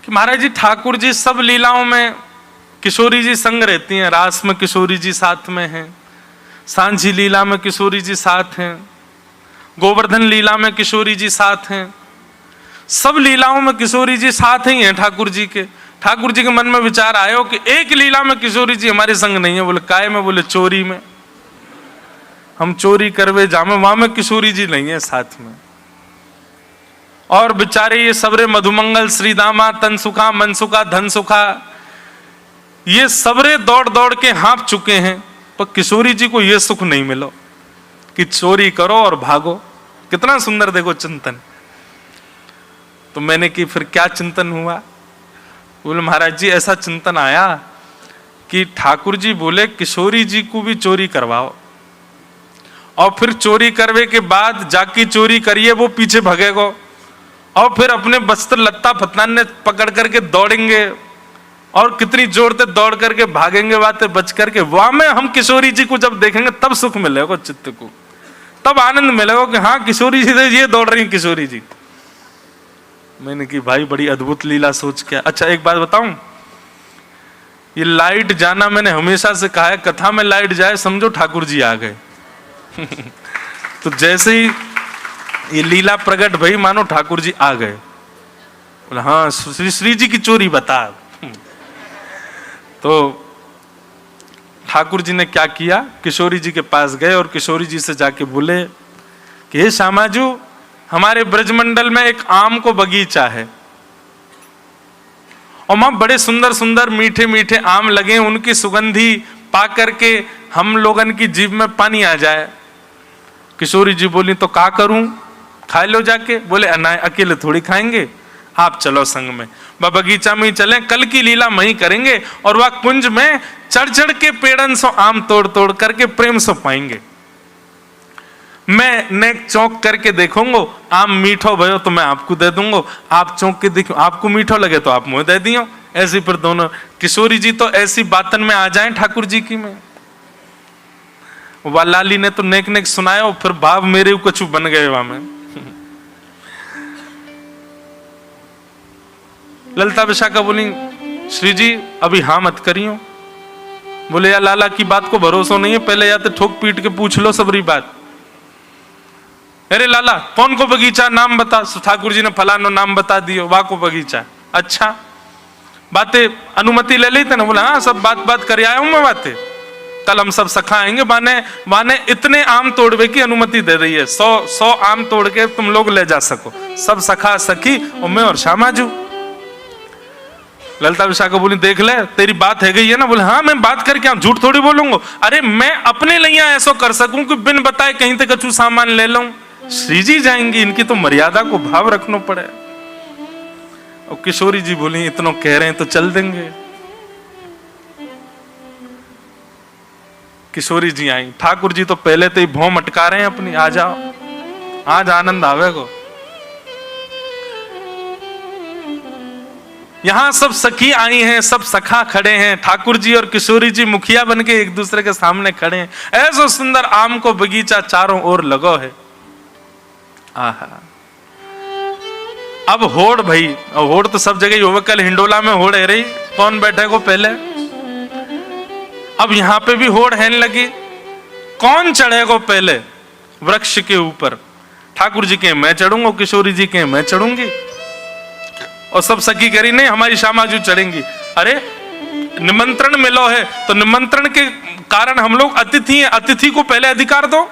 कि महाराज जी ठाकुर जी सब लीलाओं में किशोरी जी संग रहती हैं। रास में किशोरी जी साथ में हैं, सांझी लीला में किशोरी जी साथ हैं, गोवर्धन लीला में किशोरी जी साथ हैं, सब लीलाओं में किशोरी जी साथ ही हैं ठाकुर जी के। ठाकुर जी के मन में विचार आयो कि एक लीला में किशोरी जी हमारे संग नहीं है। बोले काय में? बोले चोरी में। हम चोरी करवे जामे, वहां में किशोरी जी नहीं है साथ में। और बेचारे ये सबरे मधुमंगल, श्रीदामा, तनसुखा, मनसुखा, धनसुखा, ये सबरे दौड़ दौड़ के हाँप चुके हैं, पर किशोरी जी को ये सुख नहीं मिलो कि चोरी करो और भागो। कितना सुंदर देखो चिंतन। तो मैंने कि फिर क्या चिंतन हुआ? बोले महाराज जी ऐसा चिंतन आया कि ठाकुर जी बोले किशोरी जी को भी चोरी करवाओ, और फिर चोरी करवे के बाद जाकी चोरी करिए वो पीछे भगेगो, और फिर अपने वस्त्र लत्ता फतनाने पकड़ करके दौड़ेंगे, और कितनी जोर से दौड़ करके भागेंगे बातें बच करके। वहां में हम किशोरी जी को जब देखेंगे तब सुख मिलेगा चित्त को, तब आनंद मिलेगा कि हाँ किशोरी जी ये दौड़ रही किशोरी जी। मैंने कि भाई बड़ी अद्भुत लीला सोच के। अच्छा एक बात बताऊं, ये लाइट जाना मैंने हमेशा से कहा है, कथा में लाइट जाए समझो ठाकुर जी आ गए। तो जैसे ही ये लीला प्रकट भई मानो ठाकुर जी आ गए। बोला हाँ श्री जी की चोरी बता। तो ठाकुर जी ने क्या किया, किशोरी जी के पास गए और किशोरी जी से जाके बोले कि हे श्यामाजू, हमारे ब्रजमंडल में एक आम को बगीचा है, और वहां बड़े सुंदर सुंदर मीठे मीठे आम लगे, उनकी सुगंधी पा करके हम लोगन की जीभ में पानी आ जाए। किशोरी जी बोली तो क्या करूं, खा लो जाके। बोले अकेले थोड़ी खाएंगे, आप चलो संग में, बगीचा में ही चलें, कल की लीला वहीं करेंगे, और वह कुंज में चढ़ चढ़ के पेड़न सो आम तोड़ तोड़ करके प्रेम से पाएंगे। मैं नेक चौंक करके देखूंगा, आम मीठो भयो तो मैं आपको दे दूंगा, आप चौंक के देखो आपको मीठो लगे तो आप मुझे दे दियो। ऐसी फिर दोनों किशोरी जी तो ऐसी बातन में आ जाएं ठाकुर जी की में। लाली ने तो नेक नेक सुनाया, फिर भाव मेरे कुछ बन गए वहां में। ललिता विशाखा बोली श्री जी अभी हाँ मत करियो। बोले या लाला की बात को भरोसा नहीं है, पहले या तो ठोक पीट के पूछ लो सबरी बात। अरे लाला कौन को बगीचा, नाम बता। ठाकुर जी ने फलानो नाम बता दियो, वाह को बगीचा। अच्छा बातें अनुमति ले ली थे ना? बोला हाँ सब बात कर आया हूं मैं बातें, कल हम सब सखा आएंगे, बाने इतने आम तोड़वे की अनुमति दे रही है, 100 आम तोड़ के तुम लोग ले जा सको, सब सखा सखी और मैं और श्यामाजू। ललिता विशाखा बोली देख ले तेरी बात है गई है ना? बोले हाँ मैं बात करके आऊं, झूठ थोड़ी बोलूंगा। अरे मैं अपने लिए ऐसा कर सकूं कि बिन बताए कहीं तक कछु सामान ले लूं, श्री जी जाएंगी, इनकी तो मर्यादा को भाव रखना पड़े। और किशोरी जी बोली इतना कह रहे हैं तो चल देंगे। किशोरी जी आई, ठाकुर जी तो पहले तो ही भौं मटका रहे हैं अपनी, आ जाओ आज आनंद आवेगो। यहां सब सखी आई हैं, सब सखा खड़े हैं, ठाकुर जी और किशोरी जी मुखिया बन के एक दूसरे के सामने खड़े हैं। ऐसा सुंदर आम को बगीचा चारों ओर लगो है। आहा अब होड़ भाई, होड़ तो सब जगह होवे, कल हिंडोला में होड़ है रही, कौन बैठे को पहले, अब यहां पे भी होड़ है लगी, कौन चढ़ेगा पहले वृक्ष के ऊपर? ठाकुर जी के मैं चढ़ूंगा, किशोरी जी के मैं चढ़ूंगी, और सब सखी करी नहीं हमारी श्यामाजू चढ़ेंगी। अरे निमंत्रण मिलो है तो निमंत्रण के कारण हम लोग अतिथि हैं, अतिथि को पहले अधिकार दो।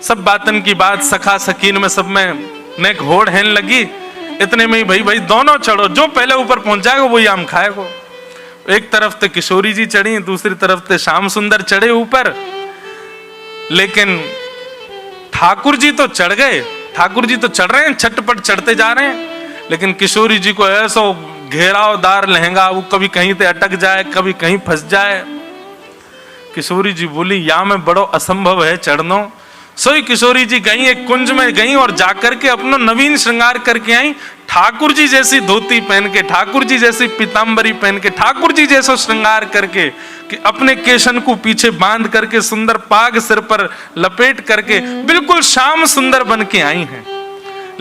सब बातन की बात सखा सकीन में सब में नेक होड़ हैन लगी। इतने में ही भाई दोनों चढ़ो, जो पहले ऊपर पहुंच जाएगा वही आम खाएगा। एक तरफ तो किशोरी जी चढ़ी, दूसरी तरफ तो श्याम सुंदर चढ़े ऊपर, लेकिन ठाकुर जी तो चढ़ गए, ठाकुर जी तो चढ़ रहे हैं, छटपट चढ़ते जा रहे हैं, लेकिन किशोरी जी को ऐसा घेरावदार लहंगा, वो कभी कहीं पे अटक जाए, कभी कहीं फंस जाए। किशोरी जी बोली या में बड़ो असंभव है चढ़नो। सोई किशोरी जी गई, एक कुंज में गई और जाकर के अपना नवीन श्रृंगार करके आई, ठाकुर जी जैसी धोती पहन के, ठाकुर जी जैसी पीतांबरी पहन के, ठाकुर जी जैसा श्रृंगार करके, कि अपने केशन को पीछे बांध करके, सुंदर पाग सिर पर लपेट करके बिल्कुल श्याम सुंदर बन के आई हैं।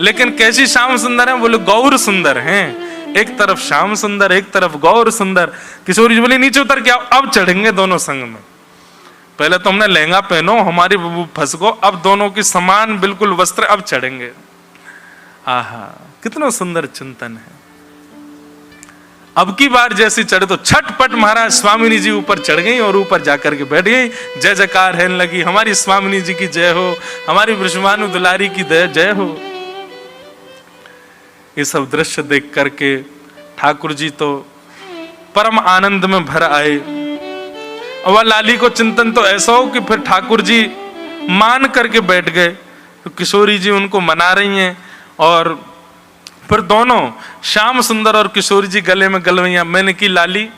लेकिन कैसी श्याम सुंदर है? बोले गौर सुंदर हैं। एक तरफ श्याम सुंदर, एक तरफ गौर सुंदर। किशोरी जी बोले नीचे उतर के आओ, अब चढ़ेंगे दोनों संग में। पहले तो हमने लहंगा पहनो, हमारी बबू फंस गो, अब दोनों की समान बिल्कुल वस्त्र, अब चढ़ेंगे। आहा, कितना सुंदर चिंतन है। अब की बार जैसी चढ़े तो छटपट महाराज स्वामिनी जी ऊपर चढ़ गई और ऊपर जाकर के बैठ गई। जय जयकार है लगी, हमारी स्वामिनी जी की जय हो, हमारी वृषभानु दुलारी की जय हो। ये सब दृश्य देख करके ठाकुर जी तो परम आनंद में भर आए। वह लाली को चिंतन तो ऐसा हो कि फिर ठाकुर जी मान करके बैठ गए। तो किशोरी जी उनको मना रही हैं और फिर दोनों श्याम सुंदर और किशोरी जी गले में गलवैया। मैंने की लाली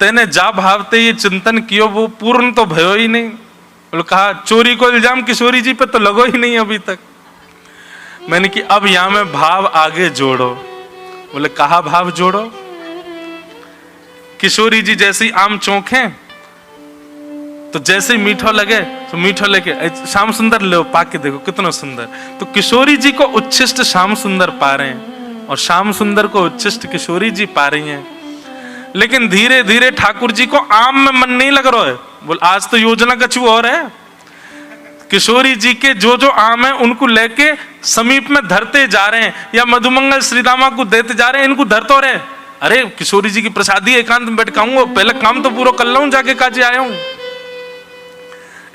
तेने जा भावते ये चिंतन कियो वो पूर्ण तो भयो ही नहीं। बोले कहा चोरी को इल्जाम किशोरी जी पे तो लगो ही नहीं अभी तक। मैंने कि अब यहां में भाव आगे जोड़ो। बोले कहा भाव जोड़ो? किशोरी जी जैसी आम चौंके तो जैसे मीठो लगे तो मीठो लेके श्याम सुंदर ले पाके देखो कितना सुंदर। तो किशोरी जी को उच्छिष्ट श्याम सुंदर पा रहे हैं और श्याम सुंदर को उच्छिष्ट किशोरी जी पा रही हैं। लेकिन धीरे धीरे ठाकुर जी को आम में मन नहीं लग रहा है। बोल आज तो योजना कछु और है। किशोरी जी के जो जो आम है उनको लेके समीप में धरते जा रहे हैं या मधुमंगल श्रीदामा को देते जा रहे हैं, इनको धरते रहे। अरे किशोरी जी की प्रसादी एकांत में बैठकाऊंगा, पहले काम तो पूरा कर लाऊं, जाके काजे आया हूं।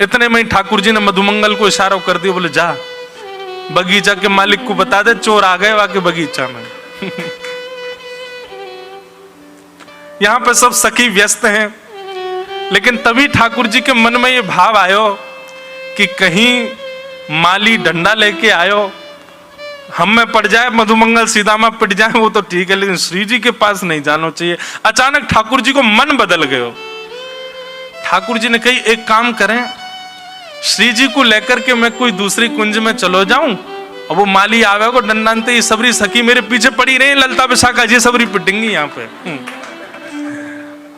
इतने में ठाकुर जी ने मधुमंगल को इशारा कर दिया। बोले जा बगीचा के मालिक को बता दे चोर आ गए वाके बगीचा में। यहां पे सब सखी व्यस्त हैं, लेकिन तभी ठाकुर जी के मन में ये भाव आयो कि कहीं माली डंडा लेके आयो, हम में पड़ जाए, मधुमंगल सीधामा पिट जाए वो तो ठीक है, लेकिन श्री जी के पास नहीं जाना चाहिए। अचानक ठाकुर जी को मन बदल गयो। ठाकुर जी ने कही एक काम करें, श्री जी को लेकर के मैं कोई दूसरी कुंज में चलो जाऊं और वो माली आवे को डंडानते ये सबरी सखी मेरे पीछे पड़ी रही, ललता विशाखा जी सबरी पिटेंगी यहाँ पे।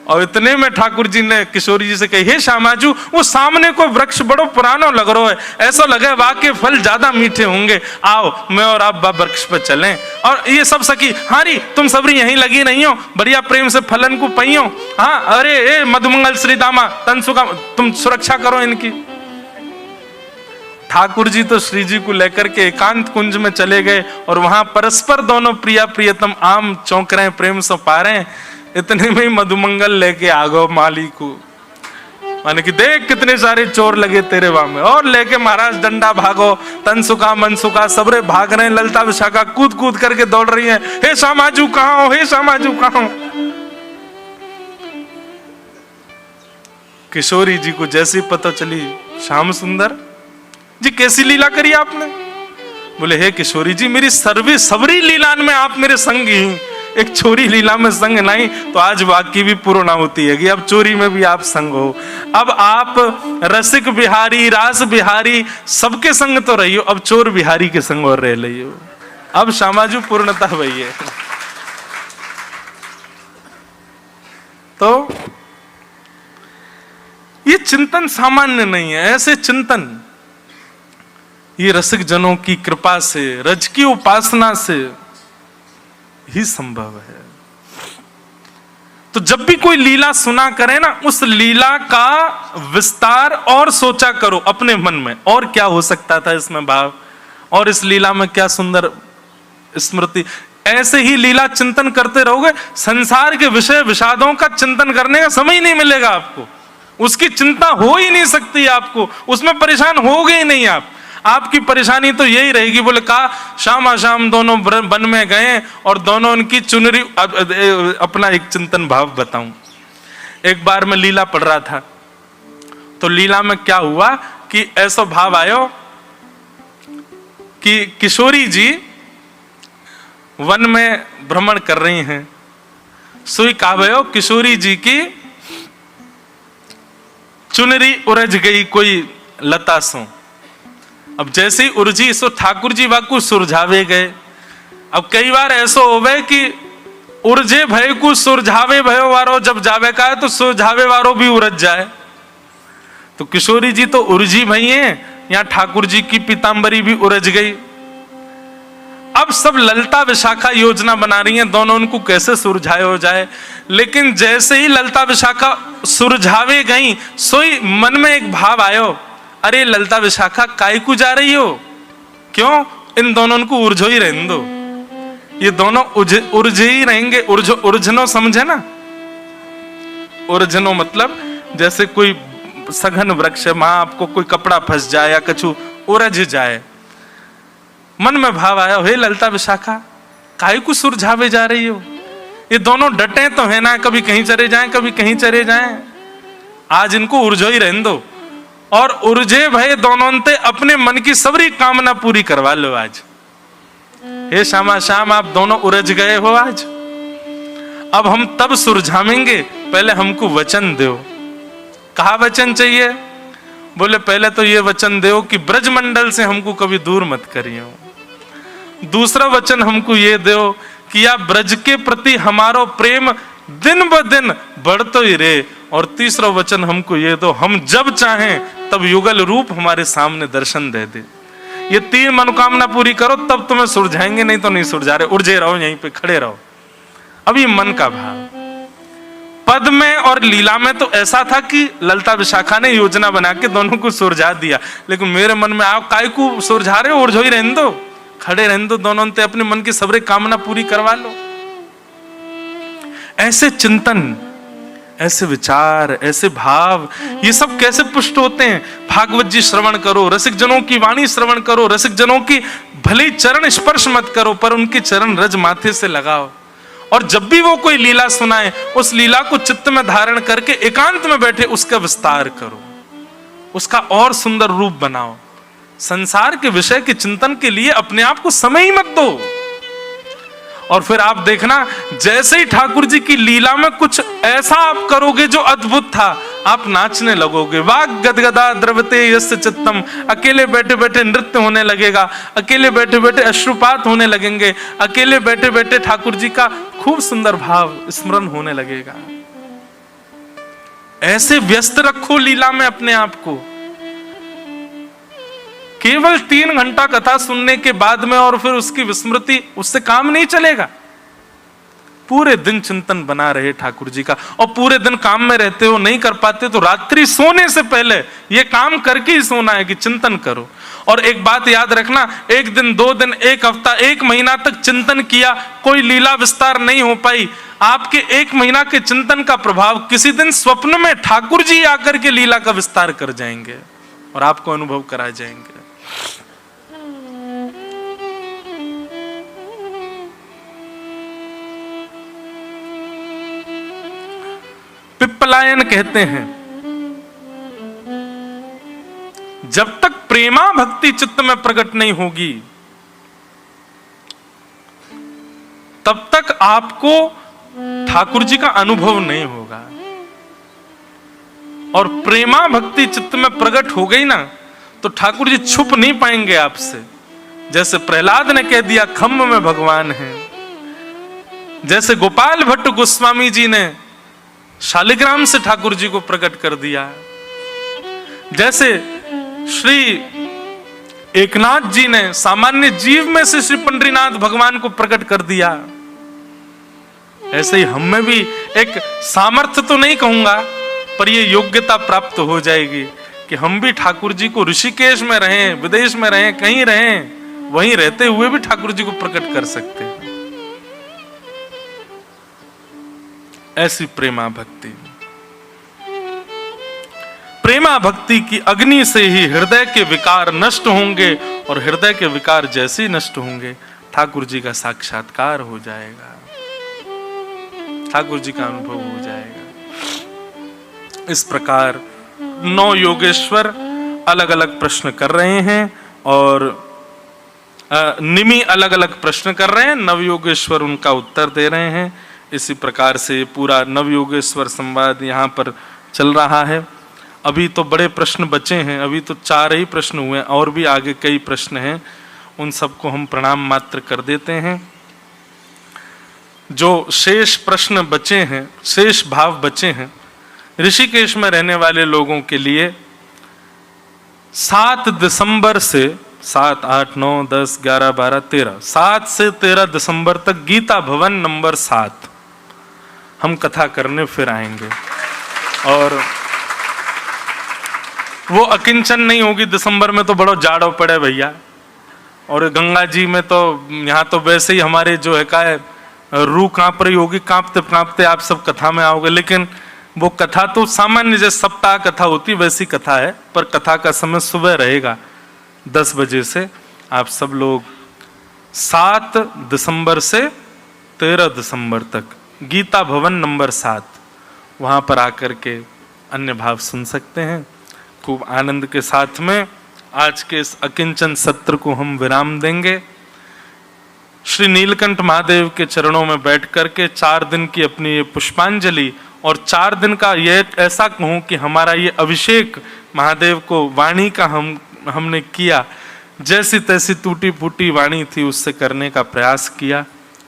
और इतने में ठाकुर जी ने किशोरी जी से कही हे श्यामाजू वो सामने कोई वृक्ष बड़ो पुरानो लग रहा है, ऐसा लगे वाके फल ज्यादा मीठे होंगे, आओ मैं और आप वृक्ष पर चलें। और ये सब सखी हारी तुम सबरी यहीं लगी नहीं हो, बढ़िया प्रेम से फलन को पइयो। हाँ अरे ए मधुमंगल श्रीदामा तनसुका तुम सुरक्षा करो इनकी। ठाकुर जी तो श्री जी को लेकर के एकांत कुंज में चले गए और वहां परस्पर दोनों प्रिया प्रियतम आम चौंक रहे प्रेम से पा रहे हैं। इतने में ही मधुमंगल लेके आ गो माली को, माने कि देख कितने सारे चोर लगे तेरे वहां में, और लेके महाराज डंडा भागो, तनसुका मनसुका सबरे भाग रहे हैं, ललता विशाखा कूद कूद करके दौड़ रही है, हे श्यामाजू कहां हो, हे श्यामाजू कहां हो। किशोरी जी को जैसी पता चली श्याम सुंदर जी कैसी लीला करी आपने। बोले हे किशोरी जी मेरी सबरी लीलान में आप मेरे संग ही, एक छोरी लीला में संग नहीं तो आज वाक्य भी पूर्ण होती है कि अब चोरी में भी आप संग हो। अब आप रसिक बिहारी रास बिहारी सबके संग तो रही हो, अब चोर बिहारी के संग और रह रही हो। अब श्यामाजू पूर्णता वही है। तो ये चिंतन सामान्य नहीं है, ऐसे चिंतन ये रसिक जनों की कृपा से, रज की उपासना से ही संभव है। तो जब भी कोई लीला सुना करे ना, उस लीला का विस्तार और सोचा करो अपने मन में, और क्या हो सकता था इसमें भाव, और इस लीला में क्या सुंदर स्मृति। ऐसे ही लीला चिंतन करते रहोगे, संसार के विषय विषादों का चिंतन करने का समय ही नहीं मिलेगा आपको, उसकी चिंता हो ही नहीं सकती आपको, उसमें परेशान होगे ही नहीं आप। आपकी परेशानी तो यही रहेगी। बोले कहा शाम शाम दोनों वन में गए और दोनों उनकी चुनरी। अपना एक चिंतन भाव बताऊं, एक बार मैं लीला पढ़ रहा था तो लीला में क्या हुआ कि ऐसा भाव आयो कि किशोरी जी वन में भ्रमण कर रही हैं, सुई काव्यो किशोरी जी की चुनरी उरझ गई कोई लता सो। अब जैसे ही उर्जी सो ठाकुर जी वाकू सुरझावे गए। अब कई बार ऐसा होवे कि उर्जे भय को सुरझावे भयो वारो जब जावे का है तो सुरझावे वारो भी उरझ जाए। तो किशोरी जी तो उर्जी भई हैं, यहाँ ठाकुर जी की पीतांबरी भी उरझ गई। अब सब ललिता विशाखा योजना बना रही हैं, दोनों उनको कैसे सुलझाए हो जाए। लेकिन जैसे ही ललिता विशाखा सुलझावे गई, सोई मन में एक भाव आयो, अरे ललिता विशाखा काय को जा रही हो, क्यों, इन दोनों को उर्झो ही रहने दो, ये दोनों उर्झे ही रहेंगे। उर्झनो समझे ना, उर्झनो मतलब जैसे कोई सघन वृक्ष है, वहां आपको कोई कपड़ा फंस जाए या कछु उलझ जाए। मन में भाव आया, हे ललिता विशाखा काहे को सुलझावे जा रही हो, ये दोनों डटे तो है ना, कभी कहीं चले जाएं कभी कहीं चले जाएं, आज इनको उर्झो ही रहने दो। और उर्झे भय दोनों ते अपने मन की सबरी कामना पूरी करवा लो आज। हे श्यामा श्याम, आप दोनों उलझ गए हो आज, अब हम तब सुलझावेंगे, पहले हमको वचन दो। कहा वचन चाहिए, बोले पहले तो ये वचन दो कि ब्रजमंडल से हमको कभी दूर मत करियो। दूसरा वचन हमको ये दो कि या ब्रज के प्रति हमारो प्रेम दिन ब दिन बढ़तो ही रहे। और तीसरा वचन हमको ये दो, हम जब चाहें तब युगल रूप हमारे सामने दर्शन दे दे। ये 3 मनोकामना पूरी करो तब तुम्हें सुलझाएंगे, नहीं तो नहीं सुलझा रहे, उर्झे रहो, यहीं पे खड़े रहो। अभी मन का भाव। पद में और लीला में तो ऐसा था कि ललिता विशाखा ने योजना बना के दोनों को सुलझा दिया, लेकिन मेरे मन में आप काय को सुलझा रहे हो, उर्झो ही रहने दो, खड़े रहने दो, दोनों ते अपने मन की सबरी कामना पूरी करवा लो। ऐसे चिंतन, ऐसे विचार, ऐसे भाव, ये सब कैसे पुष्ट होते हैं। भागवत जी श्रवण करो, रसिक जनों की वाणी श्रवण करो, रसिक जनों की भले चरण स्पर्श मत करो पर उनके चरण रज माथे से लगाओ। और जब भी वो कोई लीला सुनाए, उस लीला को चित्त में धारण करके एकांत में बैठे उसका विस्तार करो, उसका और सुंदर रूप बनाओ। संसार के विषय के चिंतन के लिए अपने आप को समय ही मत दो। और फिर आप देखना, जैसे ही ठाकुर जी की लीला में कुछ ऐसा आप करोगे जो अद्भुत था, आप नाचने लगोगे। वाग गदगदा द्रवते यस्य चित्तम, अकेले बैठे बैठे नृत्य होने लगेगा, अकेले बैठे बैठे अश्रुपात होने लगेंगे, अकेले बैठे बैठे ठाकुर जी का खूब सुंदर भाव स्मरण होने लगेगा। ऐसे व्यस्त रखो लीला में अपने आप को। केवल 3 घंटा कथा सुनने के बाद में और फिर उसकी विस्मृति, उससे काम नहीं चलेगा। पूरे दिन चिंतन बना रहे ठाकुर जी का, और पूरे दिन काम में रहते हो, नहीं कर पाते तो रात्रि सोने से पहले ये काम करके ही सोना है कि चिंतन करो। और एक बात याद रखना, 1 दिन 2 दिन 1 हफ्ता 1 महीना तक चिंतन किया, कोई लीला विस्तार नहीं हो पाई, आपके 1 महीना के चिंतन का प्रभाव किसी दिन स्वप्न में ठाकुर जी आकर के लीला का विस्तार कर जाएंगे और आपको अनुभव करा जाएंगे। पिप्पलायन कहते हैं, जब तक प्रेमा भक्ति चित्त में प्रकट नहीं होगी तब तक आपको ठाकुर जी का अनुभव नहीं होगा। और प्रेमा भक्ति चित्त में प्रकट हो गई ना तो ठाकुर जी छुप नहीं पाएंगे आपसे। जैसे प्रहलाद ने कह दिया खम्भ में भगवान है, जैसे गोपाल भट्ट गोस्वामी जी ने शालिग्राम से ठाकुर जी को प्रकट कर दिया, जैसे श्री एकनाथ जी ने सामान्य जीव में से श्री पंडरीनाथ भगवान को प्रकट कर दिया, ऐसे ही हम में भी एक सामर्थ्य तो नहीं कहूंगा पर ये योग्यता प्राप्त हो जाएगी कि हम भी ठाकुर जी को ऋषिकेश में रहें, विदेश में रहें, कहीं रहें, वहीं रहते हुए भी ठाकुर जी को प्रकट कर सकते हैं। ऐसी प्रेमा भक्ति, प्रेमा भक्ति की अग्नि से ही हृदय के विकार नष्ट होंगे और हृदय के विकार जैसे नष्ट होंगे ठाकुर जी का साक्षात्कार हो जाएगा, ठाकुर जी का अनुभव हो जाएगा। इस प्रकार 9 योगेश्वर अलग अलग प्रश्न कर रहे हैं और निमि अलग अलग प्रश्न कर रहे हैं, नवयोगेश्वर उनका उत्तर दे रहे हैं। इसी प्रकार से पूरा नवयोगेश्वर संवाद यहाँ पर चल रहा है। अभी तो बड़े प्रश्न बचे हैं, अभी तो 4 ही प्रश्न हुए हैं, और भी आगे कई प्रश्न हैं, उन सबको हम प्रणाम मात्र कर देते हैं। जो शेष प्रश्न बचे हैं, शेष भाव बचे हैं, ऋषिकेश में रहने वाले लोगों के लिए 7 दिसंबर से 7, 8, 9, 10, 11, 12, 13, 7 से 13 दिसंबर तक गीता भवन नंबर 7 हम कथा करने फिर आएंगे। और वो अकिंचन नहीं होगी, दिसंबर में तो बड़ो जाड़ो पड़े भैया, और गंगा जी में तो यहाँ तो वैसे ही हमारे जो है का रूह कांप रही होगी, कांपते कांपते आप सब कथा में आओगे। लेकिन वो कथा तो सामान्य जैसे सप्ताह कथा होती वैसी कथा है, पर कथा का समय सुबह रहेगा 10 बजे से। आप सब लोग 7 दिसंबर से 13 दिसंबर तक गीता भवन नंबर 7 वहाँ पर आकर के अन्य भाव सुन सकते हैं। खूब आनंद के साथ में आज के इस अकिंचन सत्र को हम विराम देंगे। श्री नीलकंठ महादेव के चरणों में बैठ करके 4 दिन की अपनी ये पुष्पांजलि और 4 दिन का ये ऐसा कहूँ कि हमारा ये अभिषेक महादेव को वाणी का हमने किया, जैसी तैसी टूटी फूटी वाणी थी उससे करने का प्रयास किया।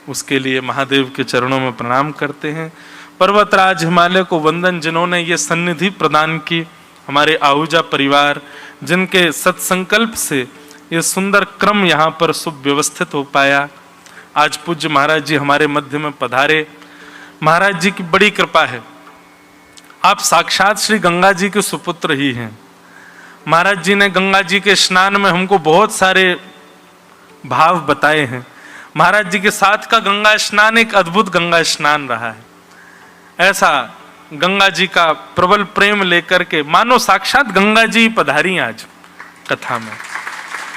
उसके लिए महादेव के चरणों में प्रणाम करते हैं। पर्वतराज हिमालय को वंदन, जिन्होंने ये सन्निधि प्रदान की, हमारे आहूजा परिवार जिनके सत्संकल्प से ये सुंदर क्रम यहाँ पर सुव्यवस्थित हो पाया। आज पूज्य महाराज जी हमारे मध्य में पधारे। महाराज जी की बड़ी कृपा है, आप साक्षात श्री गंगा जी के सुपुत्र ही हैं। महाराज जी ने गंगा जी के स्नान में हमको बहुत सारे भाव बताए हैं। महाराज जी के साथ का गंगा स्नान एक अद्भुत गंगा स्नान रहा है। ऐसा गंगा जी का प्रबल प्रेम लेकर के मानो साक्षात गंगा जी पधारी आज कथा में।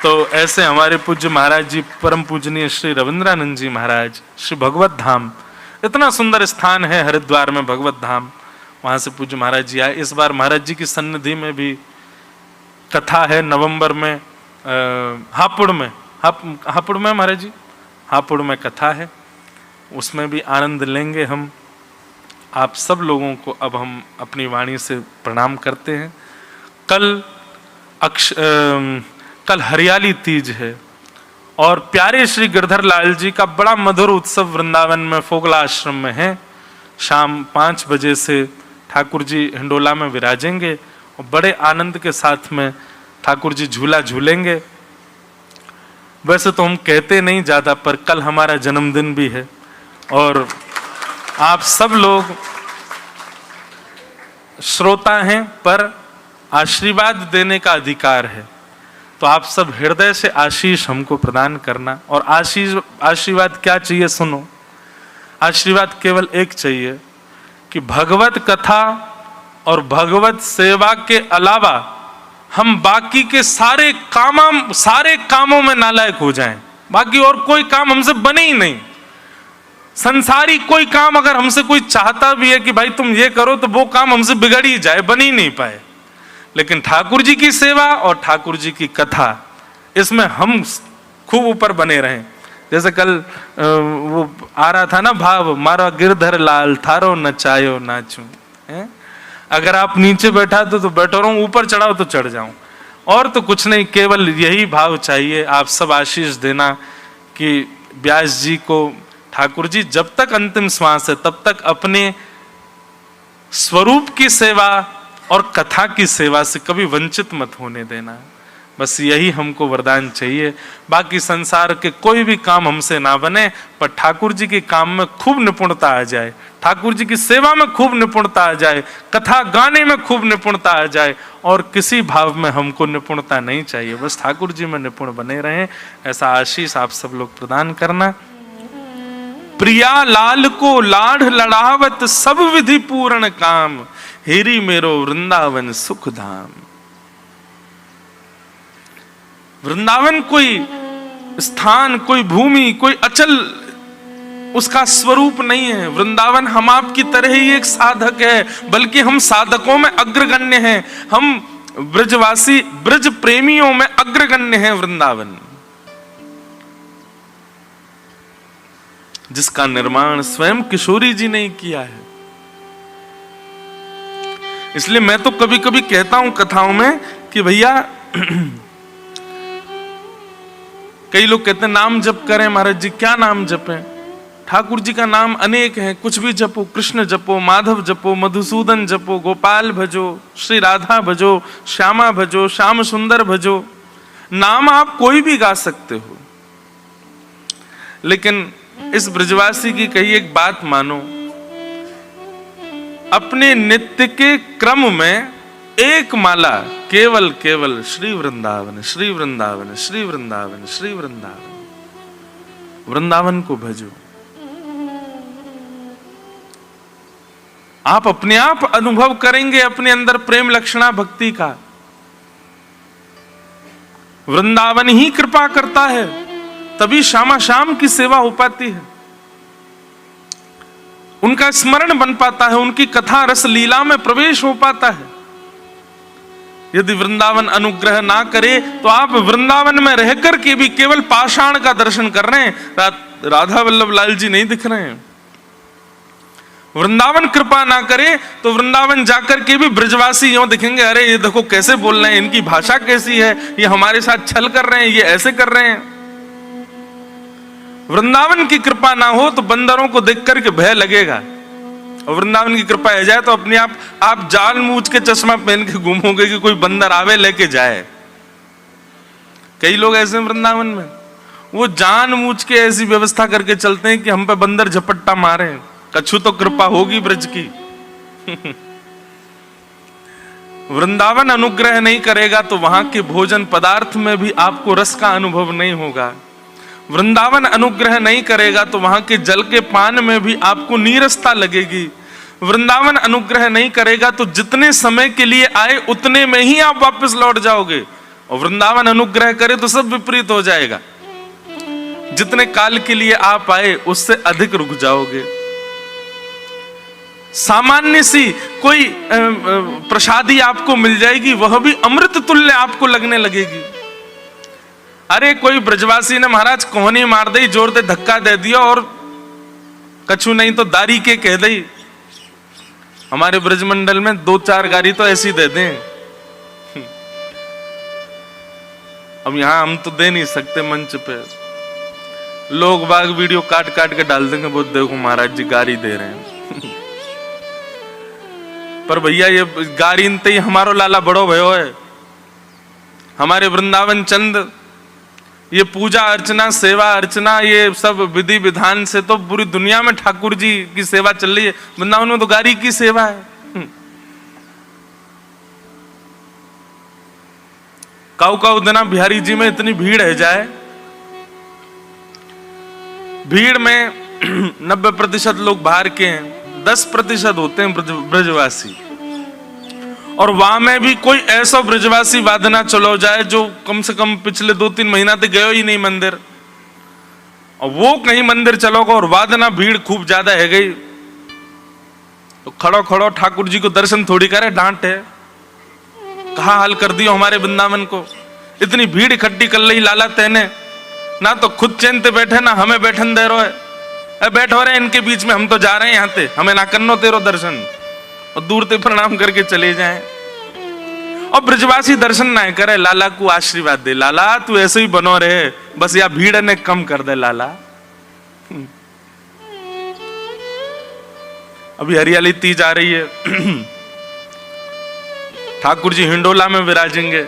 तो ऐसे हमारे पूज्य महाराज जी, परम पूजनीय श्री रविंद्रानंद जी महाराज, श्री भगवत धाम, इतना सुंदर स्थान है हरिद्वार में भगवत धाम, वहां से पूज्य महाराज जी आए। इस बार महाराज जी की सन्निधि में भी कथा है नवंबर में हापुड़ में, हापुड़ में महाराज जी, हापुड़ में कथा है, उसमें भी आनंद लेंगे हम। आप सब लोगों को अब हम अपनी वाणी से प्रणाम करते हैं। कल हरियाली तीज है और प्यारे श्री गिरधर लाल जी का बड़ा मधुर उत्सव वृंदावन में फोगला आश्रम में है। शाम 5 बजे से ठाकुर जी हिंडोला में विराजेंगे और बड़े आनंद के साथ में ठाकुर जी झूला झूलेंगे। वैसे तो हम कहते नहीं ज्यादा, पर कल हमारा जन्मदिन भी है और आप सब लोग श्रोता हैं, पर आशीर्वाद देने का अधिकार है। तो आप सब हृदय से आशीष हमको प्रदान करना। और आशीर्वाद क्या चाहिए सुनो, आशीर्वाद केवल एक चाहिए कि भगवत कथा और भगवत सेवा के अलावा हम बाकी के सारे कामों में नालायक हो जाएं। बाकी और कोई काम हमसे बने ही नहीं। संसारी कोई काम अगर हमसे कोई चाहता भी है कि भाई तुम ये करो, तो वो काम हमसे बिगड़ ही जाए, बन ही नहीं पाए। लेकिन ठाकुर जी की सेवा और ठाकुर जी की कथा, इसमें हम खूब ऊपर बने रहें। जैसे कल वो आ रहा था ना भाव, मारा गिरधर लाल थारो नचायो नाचूं। अगर आप नीचे बैठा तो बैठो रहूं, ऊपर चढ़ाओ तो चढ़ जाऊं, और तो कुछ नहीं, केवल यही भाव चाहिए। आप सब आशीष देना कि व्यास जी को ठाकुर जी जब तक अंतिम श्वास है तब तक अपने स्वरूप की सेवा और कथा की सेवा से कभी वंचित मत होने देना। बस यही हमको वरदान चाहिए। बाकी संसार के कोई भी काम हमसे ना बने, पर ठाकुर जी के काम में खूब निपुणता आ जाए, ठाकुर जी की सेवा में खूब निपुणता आ जाए, कथा गाने में खूब निपुणता आ जाए। और किसी भाव में हमको निपुणता नहीं चाहिए, बस ठाकुर जी में निपुण बने रहें। ऐसा आशीष आप सब लोग प्रदान करना। प्रिया लाल को लाढ़ लड़ावत सब विधि पूर्ण काम, हेरी मेरो वृंदावन सुख धाम। वृंदावन कोई स्थान, कोई भूमि, कोई अचल उसका स्वरूप नहीं है। वृंदावन हम आपकी तरह ही एक साधक है, बल्कि हम साधकों में अग्रगण्य हैं। हम ब्रजवासी, ब्रज प्रेमियों में अग्रगण्य हैं वृंदावन, जिसका निर्माण स्वयं किशोरी जी ने किया है। इसलिए मैं तो कभी कभी कहता हूं कथाओं में कि भैया कई लोग कहते हैं नाम जप करें। महाराज जी क्या नाम जपें? ठाकुर जी का नाम अनेक है, कुछ भी जपो। कृष्ण जपो, माधव जपो, मधुसूदन जपो, गोपाल भजो, श्री राधा भजो, श्यामा भजो, श्याम सुंदर भजो। नाम आप कोई भी गा सकते हो, लेकिन इस ब्रजवासी की कही एक बात मानो, अपने नित्य के क्रम में एक माला केवल केवल श्री वृंदावन श्री वृंदावन श्री वृंदावन श्री वृंदावन, वृंदावन को भजो। आप अपने आप अनुभव करेंगे अपने अंदर प्रेम लक्षणा भक्ति का। वृंदावन ही कृपा करता है, तभी श्यामा श्याम की सेवा हो पाती है, उनका स्मरण बन पाता है, उनकी कथा रस लीला में प्रवेश हो पाता है। यदि वृंदावन अनुग्रह ना करे तो आप वृंदावन में रहकर के भी केवल पाषाण का दर्शन कर रहे हैं, राधा वल्लभ लाल जी नहीं दिख रहे हैं। वृंदावन कृपा ना करे तो वृंदावन जाकर के भी ब्रजवासी यूं दिखेंगे, अरे ये देखो कैसे बोल रहे हैं, इनकी भाषा कैसी है, ये हमारे साथ छल कर रहे हैं, ये ऐसे कर रहे हैं। वृंदावन की कृपा ना हो तो बंदरों को देख करके भय लगेगा, और वृंदावन की कृपा आ जाए तो अपने आप जाल मूछ के चश्मा पहन के घूमोगे कि कोई बंदर आवे लेके जाए। कई लोग ऐसे वृंदावन में वो जान मूछ के ऐसी व्यवस्था करके चलते हैं कि हम पे बंदर झपट्टा मारे। कछु तो कृपा होगी ब्रज की। वृंदावन अनुग्रह नहीं करेगा तो वहां के भोजन पदार्थ में भी आपको रस का अनुभव नहीं होगा। वृंदावन अनुग्रह नहीं करेगा तो वहां के जल के पान में भी आपको नीरसता लगेगी। वृंदावन अनुग्रह नहीं करेगा तो जितने समय के लिए आए उतने में ही आप वापस लौट जाओगे, और वृंदावन अनुग्रह करे तो सब विपरीत हो जाएगा। जितने काल के लिए आप आए उससे अधिक रुक जाओगे। सामान्य सी कोई प्रसादी आपको मिल जाएगी, वह भी अमृत तुल्य आपको लगने लगेगी। अरे कोई ब्रजवासी ने महाराज कोहनी मार दी, जोर से धक्का दे दिया और कछु नहीं तो दारी के कह दी। हमारे ब्रजमंडल में 2-4 गाड़ी तो ऐसी दे दें। अब यहां हम तो दे नहीं सकते मंच पे, लोग बाग वीडियो काट काट के डाल देंगे, वो देखो महाराज जी गाड़ी दे रहे हैं। पर भैया ये गाड़ी ही हमारो लाला बड़ो भयो है। हमारे वृंदावन चंद ये पूजा अर्चना सेवा अर्चना ये सब विधि विधान से तो पूरी दुनिया में ठाकुर जी की सेवा चल रही है, वृंदावन में तो गाड़ी की सेवा है। काऊ दिना बिहारी जी में इतनी भीड़ है जाए, भीड़ में 90% लोग बाहर के हैं, 10% होते हैं ब्रजवासी। और वहां में भी कोई ऐसा ब्रजवासी वादना चलो जाए जो कम से कम पिछले 2-3 महीना तक गयो ही नहीं मंदिर, और वो कहीं मंदिर चलोगा और वादना भीड़ खूब ज्यादा है गई तो खड़ो खड़ो ठाकुर जी को दर्शन थोड़ी करे, डांट है। कहा हाल कर दियो हमारे वृंदावन को, इतनी भीड़ इकट्ठी कर ली लाला तेने, ना तो खुद चैन ते बैठे ना हमें बैठन दे रहे है। बैठो रहे इनके बीच में, हम तो जा रहे हैं यहाँ ते, हमें ना करनो तेरो दर्शन, और दूर ते प्रणाम करके चले जाएं। और ब्रजवासी दर्शन ना करे, लाला को आशीर्वाद दे, लाला तू ऐसे ही बनो रहे, बस या भीड़ ने कम कर दे लाला। अभी हरियाली तीज आ रही है, ठाकुर जी हिंडोला में विराजेंगे।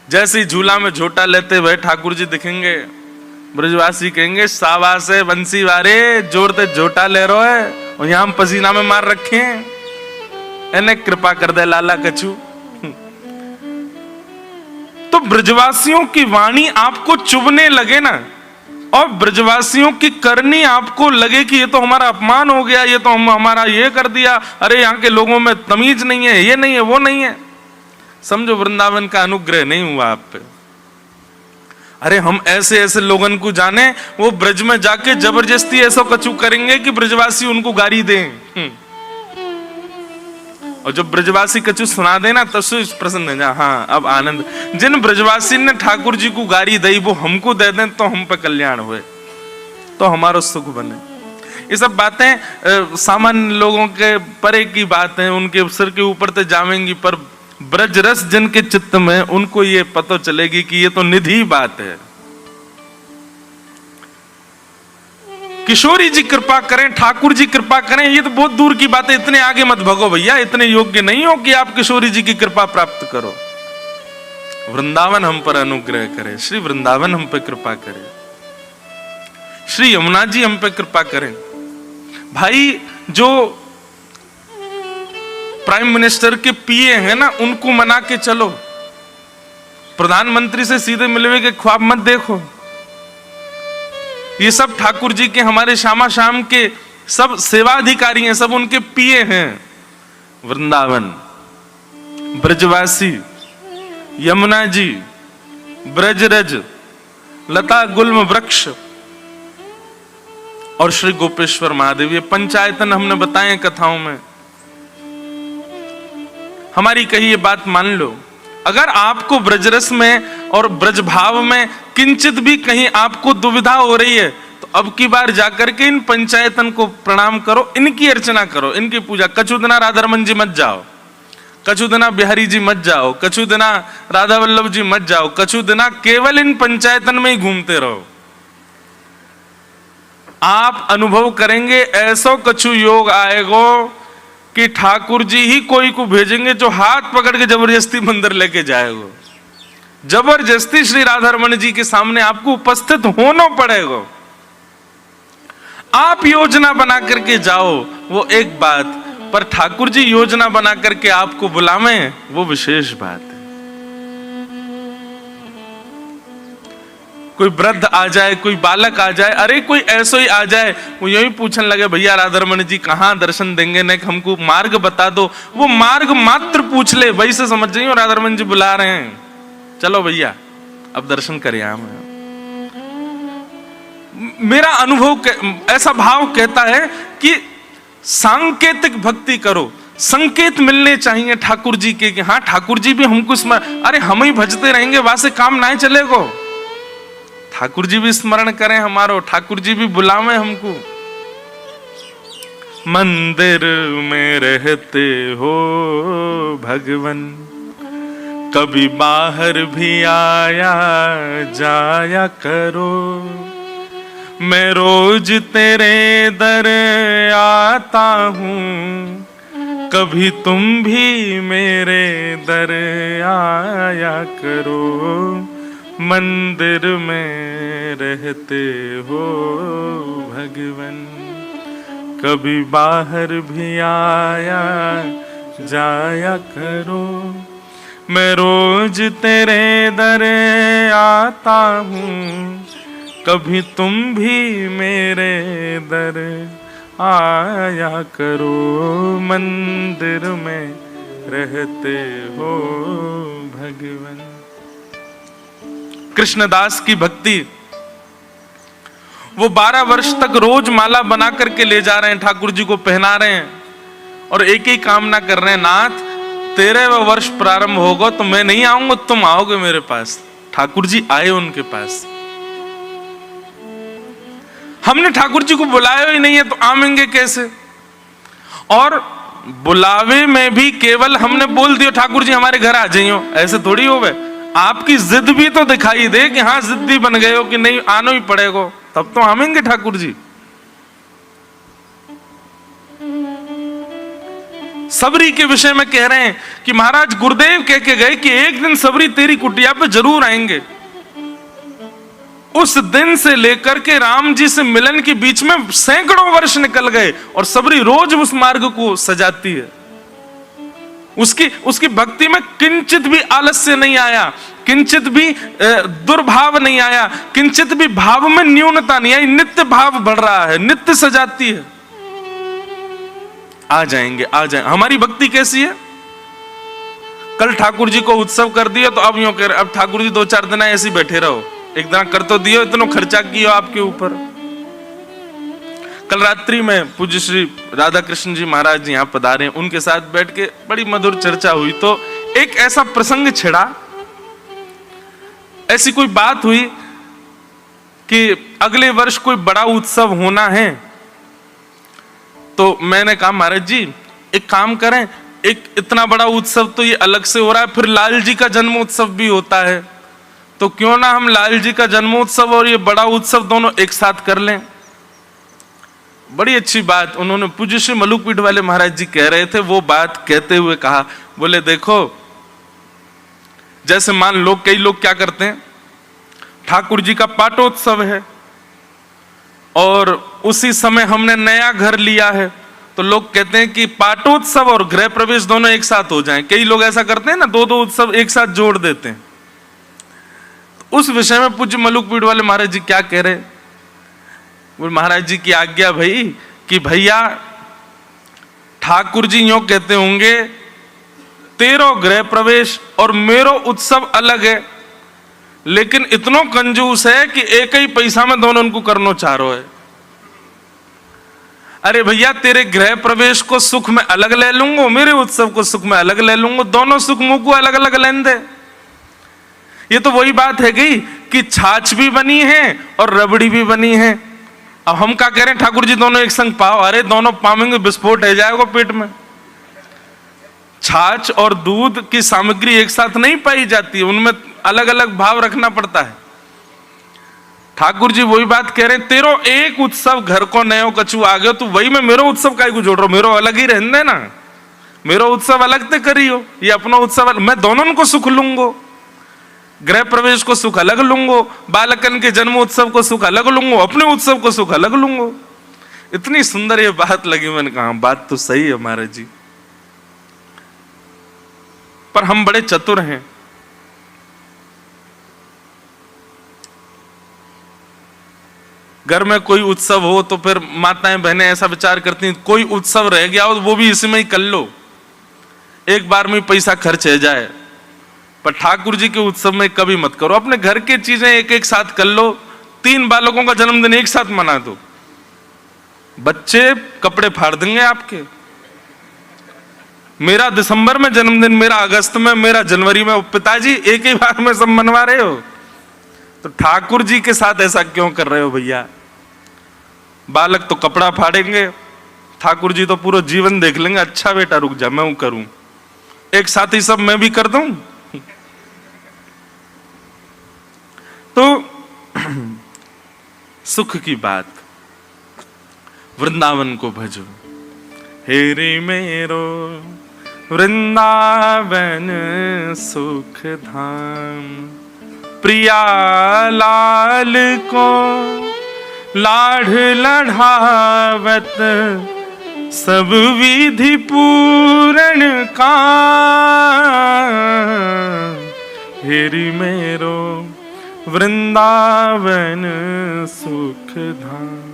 जैसे ही झूला में झोटा लेते हुए ठाकुर जी दिखेंगे, ब्रजवासी कहेंगे शाबाश है बंसी वारे, जोर ते झोटा ले रहे है और यहां हम पसीना में मार रखे हैं, इन्हें कृपा कर दे लाला कछु। तो ब्रजवासियों की वाणी आपको चुभने लगे ना, और ब्रजवासियों की करनी आपको लगे कि ये तो हमारा अपमान हो गया, ये तो हमारा ये कर दिया, अरे यहाँ के लोगों में तमीज नहीं है, ये नहीं है वो नहीं है, समझो वृंदावन का अनुग्रह नहीं हुआ आप पे। अरे हम ऐसे ऐसे लोगन को जाने, वो ब्रज में जाके जबरदस्ती ऐसा कछु करेंगे कि ब्रजवासी उनको गाली दें, और जब ब्रजवासी कछु सुना देना तब से प्रसन्न है, हाँ अब आनंद। जिन ब्रजवासी ने ठाकुर जी को गाली दी वो हमको दे दें तो हम पे कल्याण हुए, तो हमारा सुख बने। ये सब बातें सामान्य लोगों के परे की बात है, उनके सिर के ऊपर तो जावेंगी, पर ब्रज रस जिनके चित्त में उनको ये पता चलेगी कि ये तो निधि बात है। किशोरी जी कृपा करें, ठाकुर जी कृपा करें, ये तो बहुत दूर की बात है, इतने आगे मत भगो भैया, इतने योग्य नहीं हो कि आप किशोरी जी की कृपा प्राप्त करो। वृंदावन हम पर अनुग्रह करे, श्री वृंदावन हम पे कृपा करे, श्री यमुना जी हम पे कृपा करें। भाई जो प्राइम मिनिस्टर के पीए हैं ना, उनको मना के चलो, प्रधानमंत्री से सीधे मिलने के ख्वाब मत देखो। ये सब ठाकुर जी के, हमारे श्यामा श्याम के सब सेवाधिकारी हैं, सब उनके पीए हैं। वृंदावन, ब्रजवासी, यमुना जी, ब्रजरज, लता गुल्म वृक्ष और श्री गोपेश्वर महादेव, ये पंचायतन हमने बताए कथाओं में। हमारी कही ये बात मान लो, अगर आपको ब्रजरस में और ब्रजभाव में किंचित भी कहीं आपको दुविधा हो रही है, तो अब की बार जाकर के इन पंचायतन को प्रणाम करो, इनकी अर्चना करो, इनकी पूजा। कछुदना राधारमन जी मत जाओ, कछुदना बिहारी जी मत जाओ, कछुदना राधा वल्लभ जी मत जाओ, कछुदना केवल इन पंचायतन में ही घूमते रहो। आप अनुभव करेंगे ऐसो कछु योग आएगो कि ठाकुर जी ही कोई को भेजेंगे जो हाथ पकड़ के जबरदस्ती मंदिर लेके जाएगा। जबरदस्ती श्री राधारमण जी के सामने आपको उपस्थित होना पड़ेगा। आप योजना बना करके जाओ वो एक बात, पर ठाकुर जी योजना बना करके आपको बुलावें वो विशेष बात है। कोई वृद्ध आ जाए, कोई बालक आ जाए, अरे कोई ऐसो ही आ जाए, वो यही पूछने लगे भैया राधारमण जी कहाँ दर्शन देंगे, न हमको मार्ग बता दो। वो मार्ग मात्र पूछ ले, वही से समझ जाइए राधारमण जी बुला रहे हैं, चलो भैया अब दर्शन करें। मेरा अनुभव ऐसा भाव कहता है कि सांकेतिक भक्ति करो, संकेत मिलने चाहिए ठाकुर जी के कि हाँ ठाकुर जी भी हमको स्मरण, अरे हम ही भजते रहेंगे वहां से काम ना चलेगो। ठाकुर जी भी स्मरण करें हमारो, ठाकुर जी भी बुलावे हमको। मंदिर में रहते हो भगवन, कभी बाहर भी आया जाया करो। मैं रोज तेरे दर आता हूँ, कभी तुम भी मेरे दर आया करो। मंदिर में रहते हो भगवन, कभी बाहर भी आया जाया करो। मैं रोज तेरे दर आता हूँ, कभी तुम भी मेरे दर आया करो। मंदिर में रहते हो भगवन। कृष्णदास की भक्ति, वो 12 वर्ष तक रोज माला बना करके ले जा रहे हैं, ठाकुर जी को पहना रहे हैं और एक ही कामना कर रहे हैं, नाथ 13वां वर्ष प्रारंभ होगा तो मैं नहीं आऊंगा, तुम आओगे मेरे पास। ठाकुर जी आए उनके पास। हमने ठाकुर जी को बुलाया ही नहीं है तो आएंगे कैसे? और बुलावे में भी केवल हमने बोल दिया ठाकुर जी हमारे घर आ जाइयो, ऐसे थोड़ी हो गए। आपकी जिद भी तो दिखाई दे कि हाँ जिद्दी बन गए हो कि नहीं आना ही पड़ेगा, तब तो आएंगे ठाकुर जी। सबरी के विषय में कह रहे हैं कि महाराज गुरुदेव कह के गए कि एक दिन सबरी तेरी कुटिया पे जरूर आएंगे। उस दिन से लेकर के राम जी से मिलन के बीच में सैकड़ों वर्ष निकल गए और सबरी रोज उस मार्ग को सजाती है। उसकी भक्ति में किंचित भी आलस्य नहीं आया, किंचित भी दुर्भाव नहीं आया, किंचित भी भाव में न्यूनता नहीं आई। नित्य भाव बढ़ रहा है, नित्य सजाती है। आ जाएंगे, आ जाए। हमारी भक्ति कैसी है? कल ठाकुर जी को उत्सव कर दिया तो अब यूं कह रहे अब ठाकुर जी 2-4 दिन ऐसे बैठे रहो, एक दिन कर तो दियो, इतना खर्चा किया आपके ऊपर। कल रात्रि में पूज्य श्री राधा कृष्ण जी महाराज जी यहाँ पधारे, उनके साथ बैठ के बड़ी मधुर चर्चा हुई तो एक ऐसा प्रसंग छिड़ा, ऐसी कोई बात हुई कि अगले वर्ष कोई बड़ा उत्सव होना है। तो मैंने कहा महाराज जी एक काम करें, एक इतना बड़ा उत्सव तो ये अलग से हो रहा है, फिर लाल जी का जन्मोत्सव भी होता है, तो क्यों ना हम लाल जी का जन्मोत्सव और ये बड़ा उत्सव दोनों एक साथ कर लें। बड़ी अच्छी बात उन्होंने, पूज्य श्री मलुकपीठ वाले महाराज जी कह रहे थे, वो बात कहते हुए कहा, बोले देखो जैसे मान लो कई लोग क्या करते हैं, ठाकुर जी का पाटोत्सव है और उसी समय हमने नया घर लिया है, तो लोग कहते हैं कि पाटोत्सव और गृह प्रवेश दोनों एक साथ हो जाएं। कई लोग ऐसा करते हैं ना, दो दो उत्सव एक साथ जोड़ देते हैं। तो उस विषय में पूज्य मलुकपीठ वाले महाराज जी क्या कह रहे, वो महाराज जी की आज्ञा भाई कि भैया ठाकुर जी यूं कहते होंगे तेरो गृह प्रवेश और मेरो उत्सव अलग है, लेकिन इतनो कंजूस है कि एक ही पैसा में दोनों उनको करनो चाह रहे है। अरे भैया तेरे गृह प्रवेश को सुख में अलग ले लूंगा, मेरे उत्सव को सुख में अलग ले लूंगा, दोनों सुख मुंह को अलग अलग लेन दे। ये तो वही बात है गई कि छाछ भी बनी है और रबड़ी भी बनी है। अब हम क्या कह रहे हैं, ठाकुर जी दोनों एक संग पाओ। अरे दोनों पावेंगे विस्फोट हो जाएगा पेट में। छाछ और दूध की सामग्री एक साथ नहीं पाई जाती, उनमें अलग अलग भाव रखना पड़ता है। ठाकुर जी वही बात कह रहे हैं, तेरो एक उत्सव घर को नयो कछु आ गयो, तो वही में मेरो उत्सव काहे को जोड़ रहा हूं, मेरो अलग ही रहने ना, मेरो उत्सव अलग ते करियो, ये अपना उत्सव मैं दोनों को सुख लूंगो, गृह प्रवेश को सुख अलग लूंगो, बालकन के जन्म उत्सव को सुख अलग लूंगो, अपने उत्सव को सुख अलग लूंगो। इतनी सुंदर ये बात लगी, मैंने कहा बात तो सही है महाराज जी, पर हम बड़े चतुर हैं। घर में कोई उत्सव हो तो फिर माताएं बहनें ऐसा विचार करती हैं, कोई उत्सव रह गया हो वो भी इसमें ही कर लो, एक बार में पैसा खर्च हो जाए। पर ठाकुर जी के उत्सव में कभी मत करो, अपने घर की चीजें एक एक साथ कर लो। 3 बालकों का जन्मदिन एक साथ मना दो, बच्चे कपड़े फाड़ देंगे आपके। मेरा दिसंबर में जन्मदिन, मेरा अगस्त में, मेरा जनवरी में, पिताजी एक ही बार में सब मनवा रहे हो, तो ठाकुर जी के साथ ऐसा क्यों कर रहे हो भैया। बालक तो कपड़ा फाड़ेंगे, ठाकुर जी तो पूरा जीवन देख लेंगे, अच्छा बेटा रुक जा मैं करूं, एक साथ ही सब मैं भी कर दूं। तो सुख की बात, वृंदावन को भजो, हेरे मेरो वृंदावन सुख धाम, प्रिया लाल को लाढ़ लढ़ावत, सब विधि पूर्ण का, हेरी मेरो वृंदावन सुख धाम।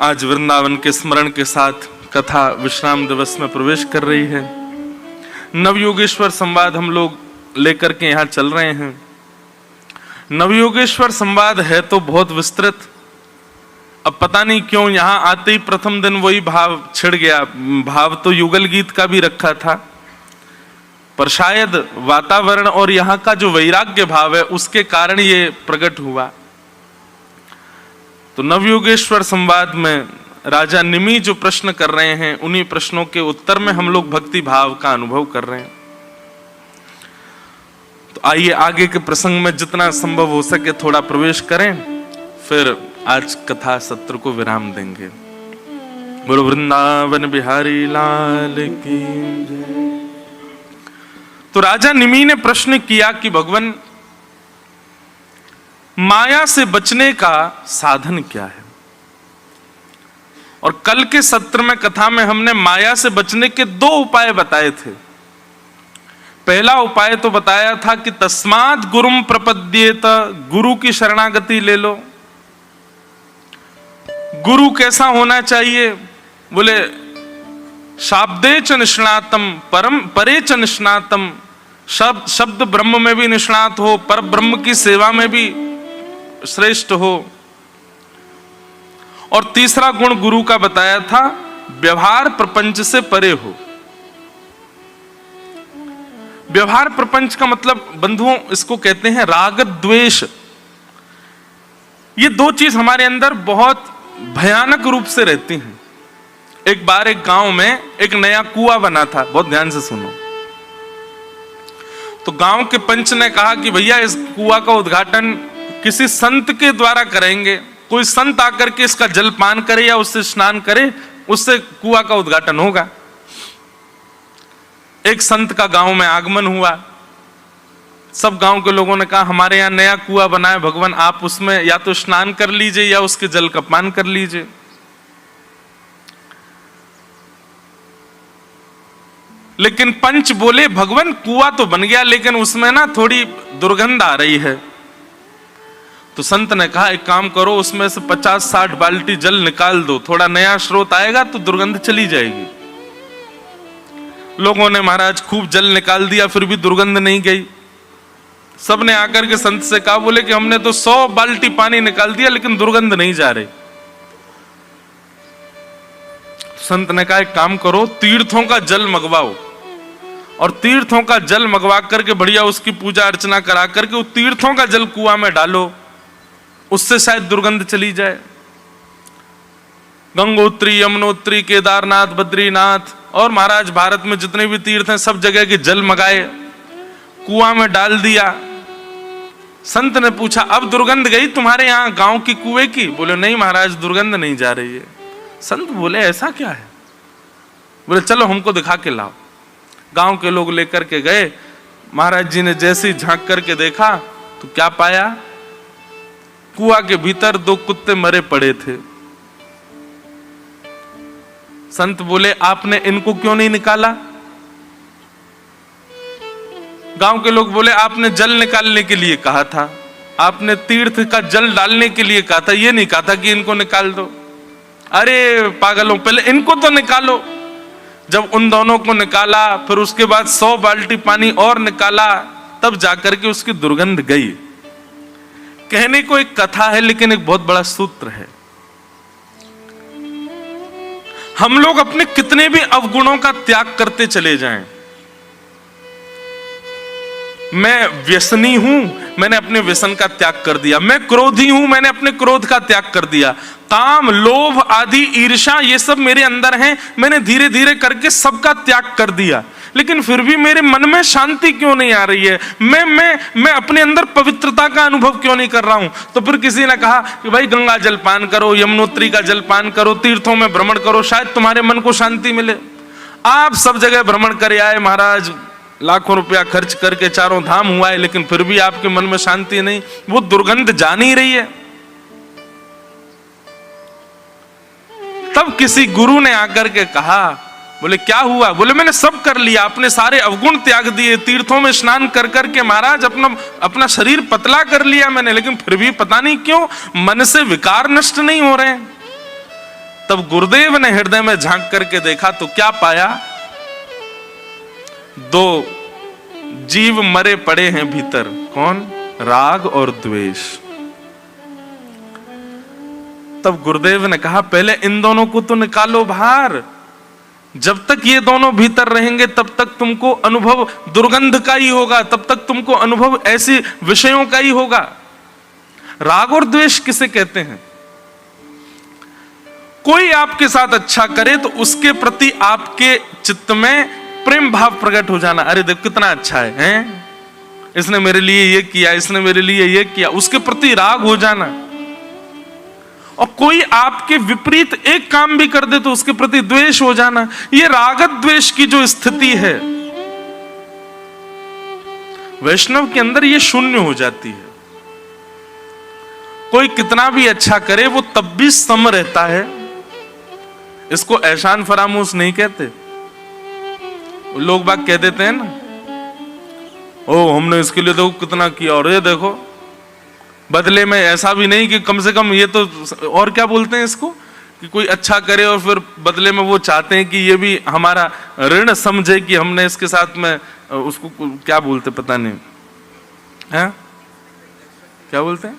आज वृंदावन के स्मरण के साथ कथा विश्राम दिवस में प्रवेश कर रही है। नवयोगेश्वर संवाद हम लोग लेकर के यहाँ चल रहे हैं। नवयोगेश्वर संवाद है तो बहुत विस्तृत, अब पता नहीं क्यों यहाँ आते ही प्रथम दिन वही भाव छिड़ गया। भाव तो युगल गीत का भी रखा था, पर शायद वातावरण और यहाँ का जो वैराग्य भाव है उसके कारण ये प्रकट हुआ। तो नवयोगेश्वर संवाद में राजा निमि जो प्रश्न कर रहे हैं, उन्हीं प्रश्नों के उत्तर में हम लोग भक्ति भाव का अनुभव कर रहे हैं। तो आइए आगे के प्रसंग में जितना संभव हो सके थोड़ा प्रवेश करें, फिर आज कथा सत्र को विराम देंगे। बोलो वृंदावन बिहारी लाल की जय। तो राजा निमि ने प्रश्न किया कि भगवान माया से बचने का साधन क्या है। और कल के सत्र में कथा में हमने माया से बचने के 2 उपाय बताए थे। पहला उपाय तो बताया था कि तस्मात् गुरुम प्रपद्येत, गुरु की शरणागति ले लो। गुरु कैसा होना चाहिए, बोले शाब्दे च निष्णातम परम परे च निष्णातम, शब्द ब्रह्म में भी निष्णात हो, पर ब्रह्म की सेवा में भी श्रेष्ठ हो। और तीसरा गुण गुरु का बताया था व्यवहार प्रपंच से परे हो। व्यवहार प्रपंच का मतलब बंधुओं इसको कहते हैं राग द्वेष। ये 2 चीज हमारे अंदर बहुत भयानक रूप से रहती हैं। एक बार एक गांव में एक नया कुआं बना था, बहुत ध्यान से सुनो। तो गांव के पंच ने कहा कि भैया इस कुआं का उद्घाटन किसी संत के द्वारा करेंगे, कोई संत आकर के इसका जल पान करे या उससे स्नान करे, उससे कुआं का उद्घाटन होगा। एक संत का गांव में आगमन हुआ। सब गांव के लोगों ने कहा हमारे यहाँ नया कुआं बना है भगवान, आप उसमें या तो स्नान कर लीजिए या उसके जल का पान कर लीजिए। लेकिन पंच बोले भगवान कुआं तो बन गया लेकिन उसमें ना थोड़ी दुर्गंध आ रही है। तो संत ने कहा एक काम करो, उसमें से 50-60 बाल्टी जल निकाल दो, थोड़ा नया स्रोत आएगा तो दुर्गंध चली जाएगी। लोगों ने महाराज खूब जल निकाल दिया, फिर भी दुर्गंध नहीं गई। सबने आकर के संत से कहा, बोले कि हमने तो 100 बाल्टी पानी निकाल दिया लेकिन दुर्गंध नहीं जा रही। संत ने कहा एक काम करो, तीर्थों का जल मंगवाओ और तीर्थों का जल मंगवा करके बढ़िया उसकी पूजा अर्चना करा करके वो तीर्थों का जल कुआं में डालो, उससे शायद दुर्गंध चली जाए। गंगोत्री, यमुनोत्री, केदारनाथ, बद्रीनाथ और महाराज भारत में जितने भी तीर्थ हैं सब जगह के जल मंगाए, कुआं में डाल दिया। संत ने पूछा अब दुर्गंध गई तुम्हारे यहां गांव की कुएं की? बोले नहीं महाराज दुर्गंध नहीं जा रही है। संत बोले ऐसा क्या है? बोले चलो हमको दिखा के लाओ। गांव के लोग लेकर के गए। महाराज जी ने जैसे ही झांक करके देखा तो क्या पाया? कुआं के भीतर 2 कुत्ते मरे पड़े थे। संत बोले आपने इनको क्यों नहीं निकाला? गांव के लोग बोले आपने जल निकालने के लिए कहा था, आपने तीर्थ का जल डालने के लिए कहा था, ये नहीं कहा था कि इनको निकाल दो। अरे पागलों, पहले इनको तो निकालो। जब उन दोनों को निकाला फिर उसके बाद 100 बाल्टी पानी और निकाला, तब जाकर के उसकी दुर्गंध गई। कहने को एक कथा है लेकिन एक बहुत बड़ा सूत्र है। हम लोग अपने कितने भी अवगुणों का त्याग करते चले जाएं, मैं व्यसनी हूं, मैंने अपने व्यसन का त्याग कर दिया। मैं क्रोधी हूं, मैंने अपने क्रोध का त्याग कर दिया। काम, लोभ आदि, ईर्ष्या, ये सब मेरे अंदर हैं, मैंने धीरे धीरे करके सबका त्याग कर दिया। लेकिन फिर भी मेरे मन में शांति क्यों नहीं आ रही है? मैं अपने अंदर पवित्रता का अनुभव क्यों नहीं कर रहा हूं? तो फिर किसी ने कहा कि भाई गंगा जल पान करो, यमुनोत्री का जल पान करो, तीर्थों में भ्रमण करो, शायद तुम्हारे मन को शांति मिले। आप सब जगह भ्रमण कर आए महाराज, लाखों रुपया खर्च करके चारों धाम हुआ है, लेकिन फिर भी आपके मन में शांति नहीं, वो दुर्गंध जा नहीं रही है। तब किसी गुरु ने आकर के कहा, बोले क्या हुआ? बोले मैंने सब कर लिया, अपने सारे अवगुण त्याग दिए, तीर्थों में स्नान कर करके महाराज अपना शरीर पतला कर लिया मैंने, लेकिन फिर भी पता नहीं क्यों मन से विकार नष्ट नहीं हो रहे हैं। तब गुरुदेव ने हृदय में झांक करके देखा तो क्या पाया? 2 जीव मरे पड़े हैं भीतर। कौन? राग और द्वेष। तब गुरुदेव ने कहा पहले इन दोनों को तो निकालो बाहर। जब तक ये दोनों भीतर रहेंगे तब तक तुमको अनुभव दुर्गंध का ही होगा, तब तक तुमको अनुभव ऐसी विषयों का ही होगा। राग और द्वेष किसे कहते हैं? कोई आपके साथ अच्छा करे तो उसके प्रति आपके चित्त में प्रेम भाव प्रकट हो जाना। अरे देख कितना अच्छा है, हैं? इसने मेरे लिए ये किया, इसने मेरे लिए ये किया, उसके प्रति राग हो जाना। और कोई आपके विपरीत एक काम भी कर दे तो उसके प्रति द्वेष हो जाना। ये रागत द्वेष की जो स्थिति है वैष्णव के अंदर, ये शून्य हो जाती है। कोई कितना भी अच्छा करे वो तब भी सम रहता है। इसको ऐशान फरामोश नहीं कहते। लोग बाग कह देते हैं ना, ओ हमने इसके लिए देखो कितना किया और ये देखो बदले में ऐसा भी नहीं कि कम से कम ये तो, और क्या बोलते हैं इसको, कि कोई अच्छा करे और फिर बदले में वो चाहते हैं कि ये भी हमारा ऋण समझे कि हमने इसके साथ में, उसको क्या बोलते पता नहीं है, क्या बोलते हैं?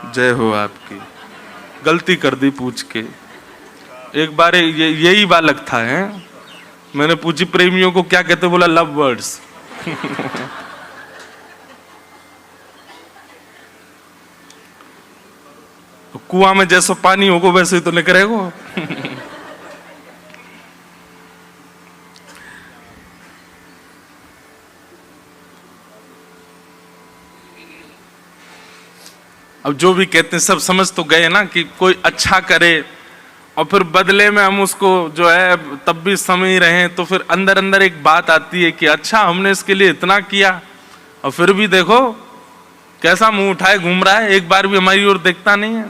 जय हो आपकी। गलती कर दी पूछ के। एक बार यही बालक था, है? मैंने पूछी प्रेमियों को क्या कहते, बोला लव वर्ड्स। तो कुआं में जैसा पानी होगा वैसे ही तो निकलेगा। अब जो भी कहते हैं सब समझ तो गए ना कि कोई अच्छा करे और फिर बदले में हम उसको जो है तब भी समझ रहे हैं, तो फिर अंदर अंदर एक बात आती है कि अच्छा हमने इसके लिए इतना किया और फिर भी देखो कैसा मुंह उठाए घूम रहा है, एक बार भी हमारी ओर देखता नहीं है।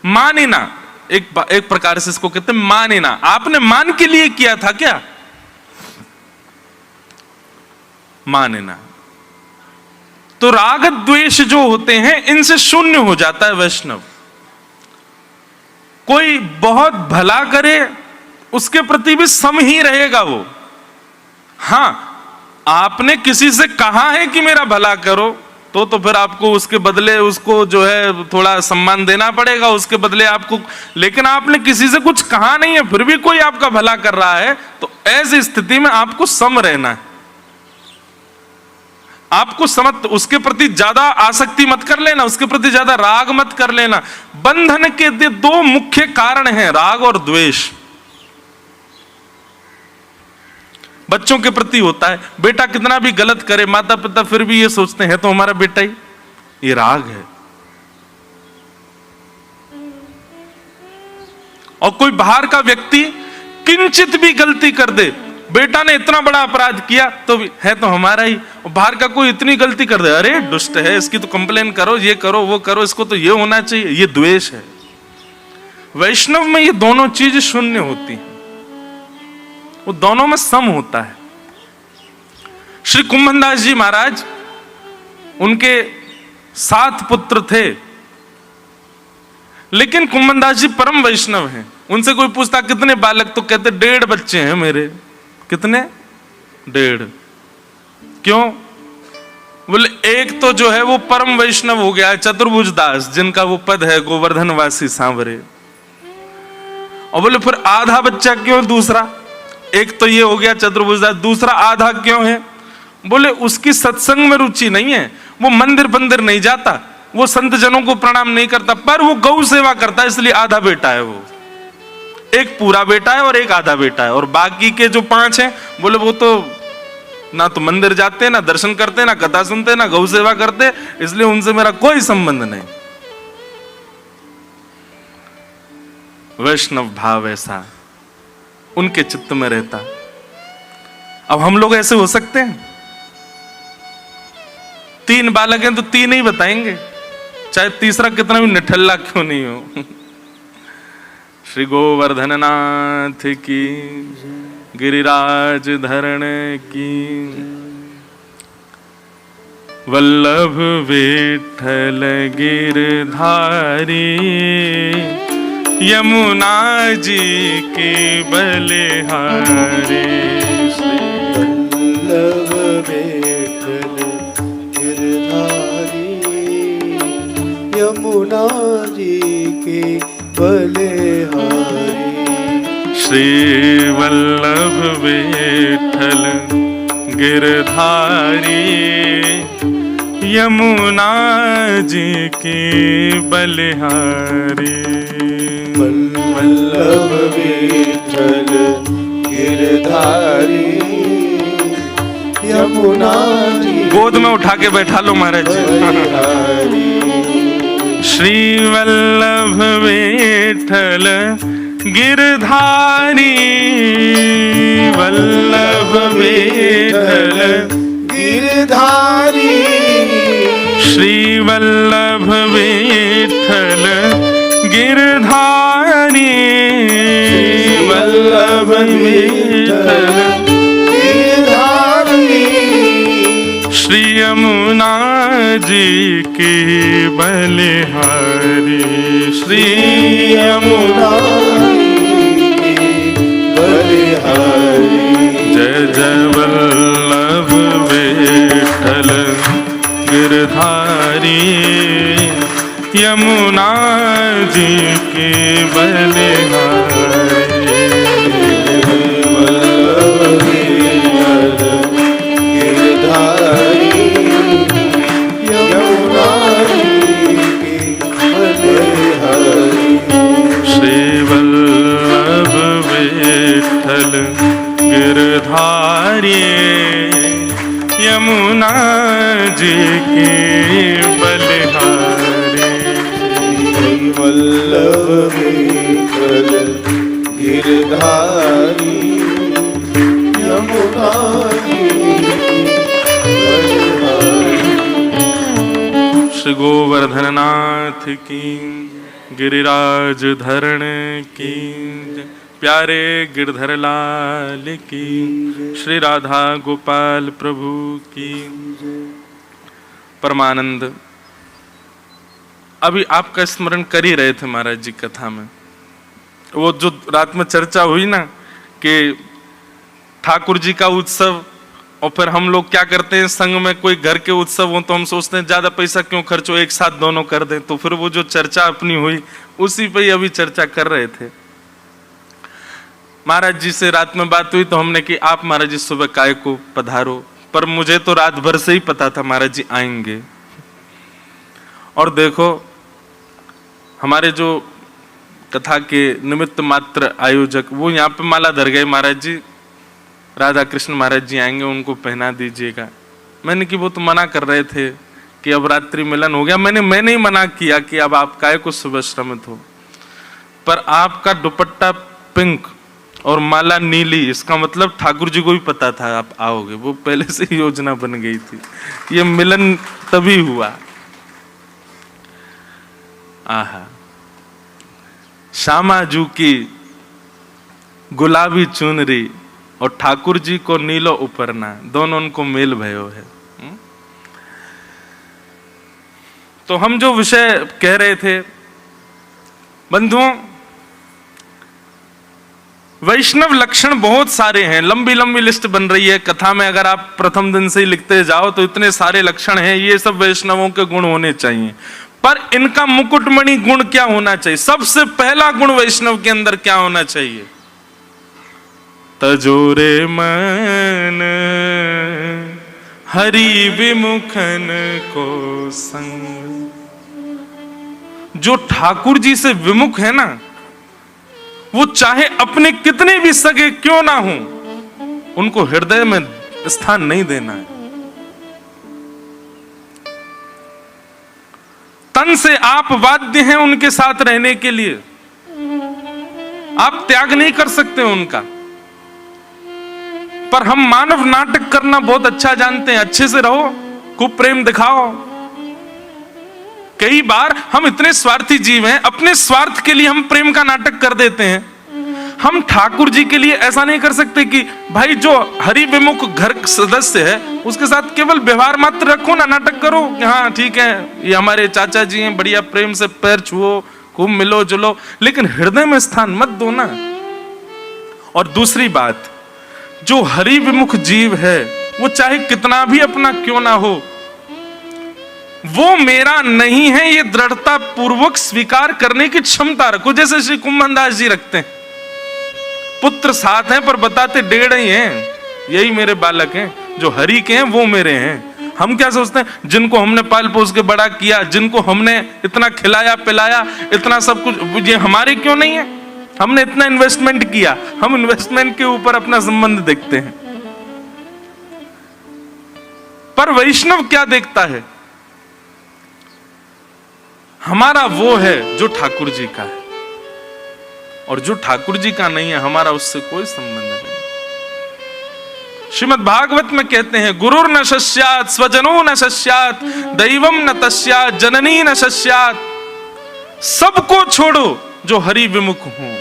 मान ही ना, एक प्रकार से इसको कहते हैं मान ही ना। आपने मान के लिए किया था क्या? मान ही ना। तो राग द्वेष जो होते हैं इनसे शून्य हो जाता है वैष्णव। कोई बहुत भला करे उसके प्रति भी सम ही रहेगा वो। हां, आपने किसी से कहा है कि मेरा भला करो, तो फिर आपको उसके बदले उसको जो है थोड़ा सम्मान देना पड़ेगा उसके बदले आपको। लेकिन आपने किसी से कुछ कहा नहीं है फिर भी कोई आपका भला कर रहा है, तो ऐसी स्थिति में आपको सम रहना है। आपको समझ, उसके प्रति ज्यादा आसक्ति मत कर लेना, उसके प्रति ज्यादा राग मत कर लेना। बंधन के दो मुख्य कारण हैं, राग और द्वेष। बच्चों के प्रति होता है, बेटा कितना भी गलत करे माता पिता फिर भी ये सोचते हैं तो हमारा बेटा ही, ये राग है। और कोई बाहर का व्यक्ति किंचित भी गलती कर दे, बेटा ने इतना बड़ा अपराध किया तो भी है तो हमारा ही। और बाहर का कोई इतनी गलती कर दे, अरे दुष्ट है, इसकी तो कंप्लेन करो, ये करो वो करो, इसको तो ये होना चाहिए, ये द्वेष है। वैष्णव में ये दोनों चीज शून्य होती हैं, वो दोनों में सम होता है। श्री कुंभनदास जी महाराज, उनके 7 पुत्र थे, लेकिन कुंभनदास जी परम वैष्णव हैं। उनसे कोई पूछता कितने बालक, तो कहते 1.5 बच्चे हैं मेरे। कितने? 1.5। क्यों? बोले एक तो जो है वो परम वैष्णव हो गया है, चतुर्भुज दास, जिनका वो पद है गोवर्धनवासी सांवरे। और बोले फिर आधा बच्चा क्यों दूसरा? एक तो ये हो गया चतुर्भुज दास, दूसरा आधा क्यों है? बोले उसकी सत्संग में रुचि नहीं है, वो मंदिर बंदिर नहीं जाता, वो संत जनों को प्रणाम नहीं करता, पर वो गौ सेवा करता है, इसलिए आधा बेटा है वो। एक पूरा बेटा है और एक आधा बेटा है। और बाकी के जो 5 हैं, बोले वो तो ना तो मंदिर जाते, ना दर्शन करते, ना कथा सुनते, ना गौ सेवा करते, इसलिए उनसे मेरा कोई संबंध नहीं। वैष्णव भाव ऐसा उनके चित्त में रहता। अब हम लोग ऐसे हो सकते हैं? 3 बालक हैं तो 3 ही बताएंगे, चाहे तीसरा कितना भी निठल्ला क्यों नहीं हो। श्री गोवर्धननाथ की, गिरिराज धरण की, वल्लभ विठ्ठल गिरधारी, यमुना जी के बलिहारी। वल्लभ विठ्ठल गिरधारी, यमुना जी के बलिहारी। श्री वल्लभ विठ्ठल गिरधारी, यमुना जी के बलिहारी। वल्लभ विठ्ठल गिरधारी, यमुना जी गोद में उठा के बैठा लो महाराज जी। श्री वल्लभ विठ्ठल गिरधारी, वल्लभ विठ्ठल गिरधारी, श्री वल्लभ विठ्ठल गिरधारी, वल्लभ विठ्ठल गिरधारी। श्री यमुना जी के बलिहारी, श्री यमुना बलिहारी। जय जय वल्लभ विठ्ठल गिरधारी, यमुना जी के बलिहारी। वल्लभ विठ्ठल गिरधारी, यमुना जी के बलिहारी। श्री वल्लभ विठ्ठल गिरधारी, यमुना जी के बलिहारी। वल्लभ विठल गिरधारी यमुना श्री गोवर्धन नाथ की, गिरिराज धरण की, प्यारे गिरधर लाल की, श्री राधा गोपाल प्रभु की। परमानंद अभी आपका स्मरण कर ही रहे थे महाराज जी कथा में। वो जो रात में चर्चा हुई ना कि ठाकुर जी का उत्सव, और फिर हम लोग क्या करते हैं संघ में कोई घर के उत्सव हो तो हम सोचते हैं ज्यादा पैसा क्यों खर्च हो, एक साथ दोनों कर दें। तो फिर वो जो चर्चा अपनी हुई उसी पे ही अभी चर्चा कर रहे थे। महाराज जी से रात में बात हुई तो हमने कि आप महाराज जी सुबह काय को पधारो, पर मुझे तो रात भर से ही पता था महाराज जी आएंगे। और देखो हमारे जो कथा के निमित्त मात्र आयोजक वो यहाँ पे माला धर गए, महाराज जी राधा कृष्ण महाराज जी आएंगे उनको पहना दीजिएगा। मैंने कि वो तो मना कर रहे थे कि अब रात्रि मिलन हो गया। मैंने ही मना किया कि अब आप काय को सुबह श्रमित हो, पर आपका दुपट्टा पिंक और माला नीली, इसका मतलब ठाकुर जी को भी पता था आप आओगे, वो पहले से ही योजना बन गई थी। ये मिलन तभी हुआ। आहा, श्यामा जू की गुलाबी चुनरी और ठाकुर जी को नीलो उपरना, दोनों उनको मेल भयो है। तो हम जो विषय कह रहे थे बंधुओं, वैष्णव लक्षण बहुत सारे हैं, लंबी लंबी लिस्ट बन रही है कथा में। अगर आप प्रथम दिन से ही लिखते जाओ तो इतने सारे लक्षण हैं, ये सब वैष्णवों के गुण होने चाहिए। पर इनका मुकुटमणि गुण क्या होना चाहिए? सबसे पहला गुण वैष्णव के अंदर क्या होना चाहिए? तजोरे मन हरि विमुखन को संग। जो ठाकुर जी से विमुख है ना, वो चाहे अपने कितने भी सगे क्यों ना हो, उनको हृदय में स्थान नहीं देना है। तन से आप बाध्य हैं उनके साथ रहने के लिए, आप त्याग नहीं कर सकते उनका। पर हम मानव नाटक करना बहुत अच्छा जानते हैं, अच्छे से रहो, खूब प्रेम दिखाओ। कई बार हम इतने स्वार्थी जीव हैं, अपने स्वार्थ के लिए हम प्रेम का नाटक कर देते हैं। हम ठाकुर जी के लिए ऐसा नहीं कर सकते कि भाई जो हरि विमुख घर सदस्य है उसके साथ केवल व्यवहार मात्र रखो ना, नाटक करो कि हाँ ठीक है ये हमारे चाचा जी हैं, बढ़िया प्रेम से पैर छुओ, खूब मिलो जुलो, लेकिन हृदय में स्थान मत दो ना। और दूसरी बात, जो हरि विमुख जीव है वो चाहे कितना भी अपना क्यों ना हो, वो मेरा नहीं है, ये दृढ़ता पूर्वक स्वीकार करने की क्षमता रखो। जैसे श्री कुंभन दास जी रखते हैं, पुत्र साथ हैं पर बताते 1.5 ही हैं, यही मेरे बालक हैं, जो हरि के हैं वो मेरे हैं। हम क्या सोचते हैं, जिनको हमने पाल पोस के बड़ा किया, जिनको हमने इतना खिलाया पिलाया, इतना सब कुछ, ये हमारे क्यों नहीं है? हमने इतना इन्वेस्टमेंट किया, हम इन्वेस्टमेंट के ऊपर अपना संबंध देखते हैं। पर वैष्णव क्या देखता है? हमारा वो है जो ठाकुर जी का है, और जो ठाकुर जी का नहीं है हमारा उससे कोई संबंध नहीं। श्रीमद् भागवत में कहते हैं, गुरुर न शस्यात् स्वजनो न शस्यात् दैवम न तस्यात् जननी न शस्यात्। सबको छोड़ो जो हरि विमुख हो।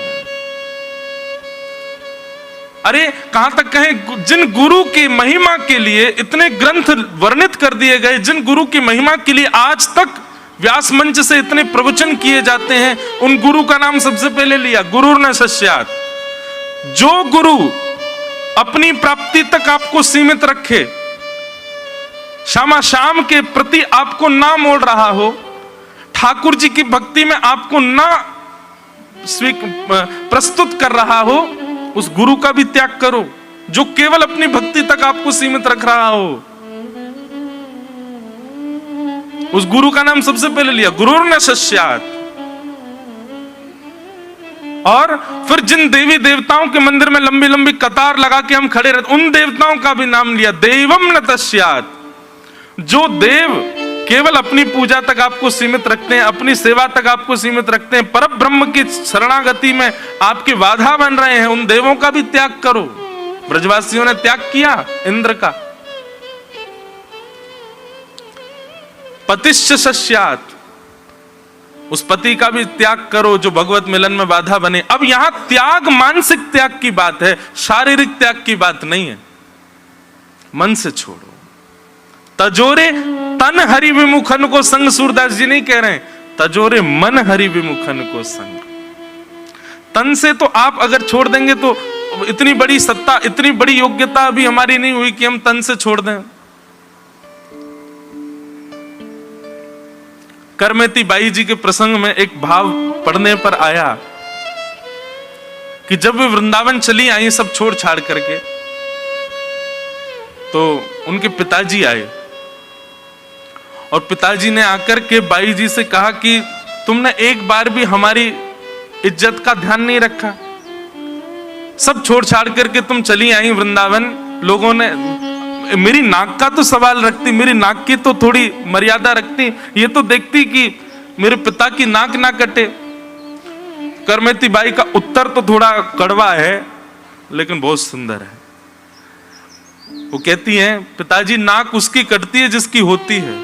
अरे कहां तक कहें, जिन गुरु की महिमा के लिए इतने ग्रंथ वर्णित कर दिए गए, जिन गुरु की महिमा के लिए आज तक व्यास मंच से इतने प्रवचन किए जाते हैं, उन गुरु का नाम सबसे पहले लिया, गुरुर न शस्यात्। जो गुरु अपनी प्राप्ति तक आपको सीमित रखे, श्यामा श्याम के प्रति आपको ना मोड़ रहा हो, ठाकुर जी की भक्ति में आपको ना प्रस्तुत कर रहा हो, उस गुरु का भी त्याग करो जो केवल अपनी भक्ति तक आपको सीमित रख रहा हो। उस गुरु का नाम सबसे पहले लिया, गुरुर न शस्यात्। और फिर जिन देवी देवताओं के मंदिर में लंबी लंबी कतार लगा के हम खड़े रहते, उन देवताओं का भी नाम लिया, देवम न तस्यात्। जो देव केवल अपनी पूजा तक आपको सीमित रखते हैं, अपनी सेवा तक आपको सीमित रखते हैं, परम ब्रह्म की शरणागति में आपकी बाधा बन रहे हैं। उन देवों का भी त्याग करो। ब्रजवासियों ने त्याग किया इंद्र का। पतिश्च सस्यात्, उस पति का भी त्याग करो जो भगवत मिलन में बाधा बने। अब यहां त्याग मानसिक त्याग की बात है, शारीरिक त्याग की बात नहीं है। मन से छोड़ो। तजोरे तन हरि विमुखन को संग, सूरदास जी नहीं कह रहे हैं, तजोरे मन हरि विमुखन को संग। तन से तो आप अगर छोड़ देंगे तो इतनी बड़ी सत्ता, इतनी बड़ी योग्यता अभी हमारी नहीं हुई कि हम तन से छोड़ दें। करमेती बाई जी के प्रसंग में एक भाव पढ़ने पर आया कि जब वे वृंदावन चली आई सब छोड़ छाड़ करके, तो उनके पिताजी आए और पिताजी ने आकर के बाई जी से कहा कि तुमने एक बार भी हमारी इज्जत का ध्यान नहीं रखा, सब छोड़ छाड़ करके तुम चली आई वृंदावन। लोगों ने मेरी नाक का तो सवाल रखती, मेरी नाक की तो थोड़ी मर्यादा रखती, ये तो देखती कि मेरे पिता की नाक ना कटे। करमेती बाई का उत्तर तो थोड़ा कड़वा है लेकिन बहुत सुंदर है। वो कहती हैं, पिताजी नाक उसकी कटती है जिसकी होती है,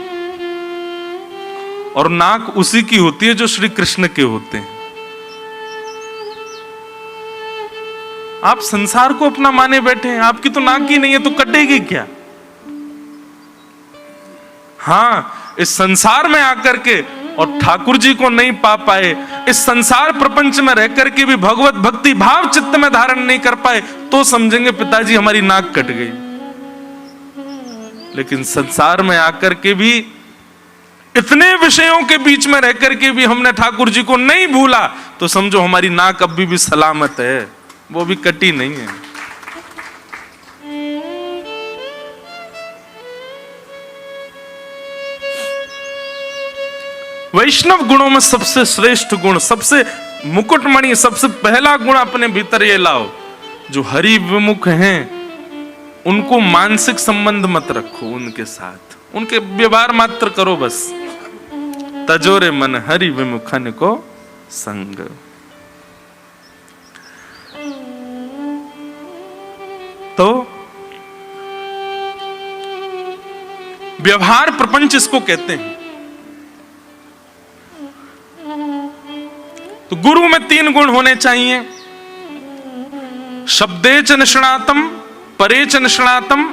और नाक उसी की होती है जो श्री कृष्ण के होते हैं। आप संसार को अपना माने बैठे हैं, आपकी तो नाक ही नहीं है तो कटेगी क्या? हाँ, इस संसार में आकर के और ठाकुर जी को नहीं पा पाए, इस संसार प्रपंच में रह करके भी भगवत भक्ति भाव चित्त में धारण नहीं कर पाए, तो समझेंगे पिताजी हमारी नाक कट गई। लेकिन संसार में आकर के भी, इतने विषयों के बीच में रह करके भी हमने ठाकुर जी को नहीं भूला, तो समझो हमारी नाक अभी भी सलामत है, वो भी कटी नहीं है। वैष्णव गुणों में सबसे श्रेष्ठ गुण, सबसे मुकुटमणि, सबसे पहला गुण अपने भीतर ये लाओ, जो हरि विमुख हैं उनको मानसिक संबंध मत रखो, उनके साथ उनके व्यवहार मात्र करो बस। तजोरे मन हरि विमुखन को संग। तो व्यवहार प्रपंच इसको कहते हैं। तो गुरु में 3 गुण होने चाहिए, शब्दे च निष्णातम, परे च निष्णातम,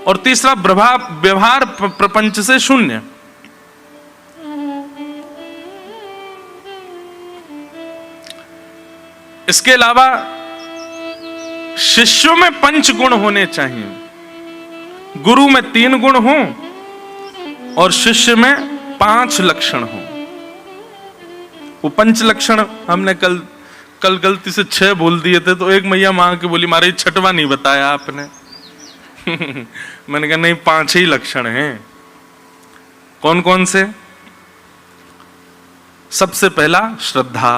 और तीसरा व्यवहार प्रपंच से शून्य। इसके अलावा शिष्यों में 5 गुण होने चाहिए, गुरु में 3 गुण हो और शिष्य में 5 लक्षण हो। वो 5 लक्षण हमने कल गलती से 6 बोल दिए थे, तो एक मैया मां की बोली मारे 6वां नहीं बताया आपने। मैंने कहा नहीं, 5 ही लक्षण हैं। कौन कौन से? सबसे पहला श्रद्धा,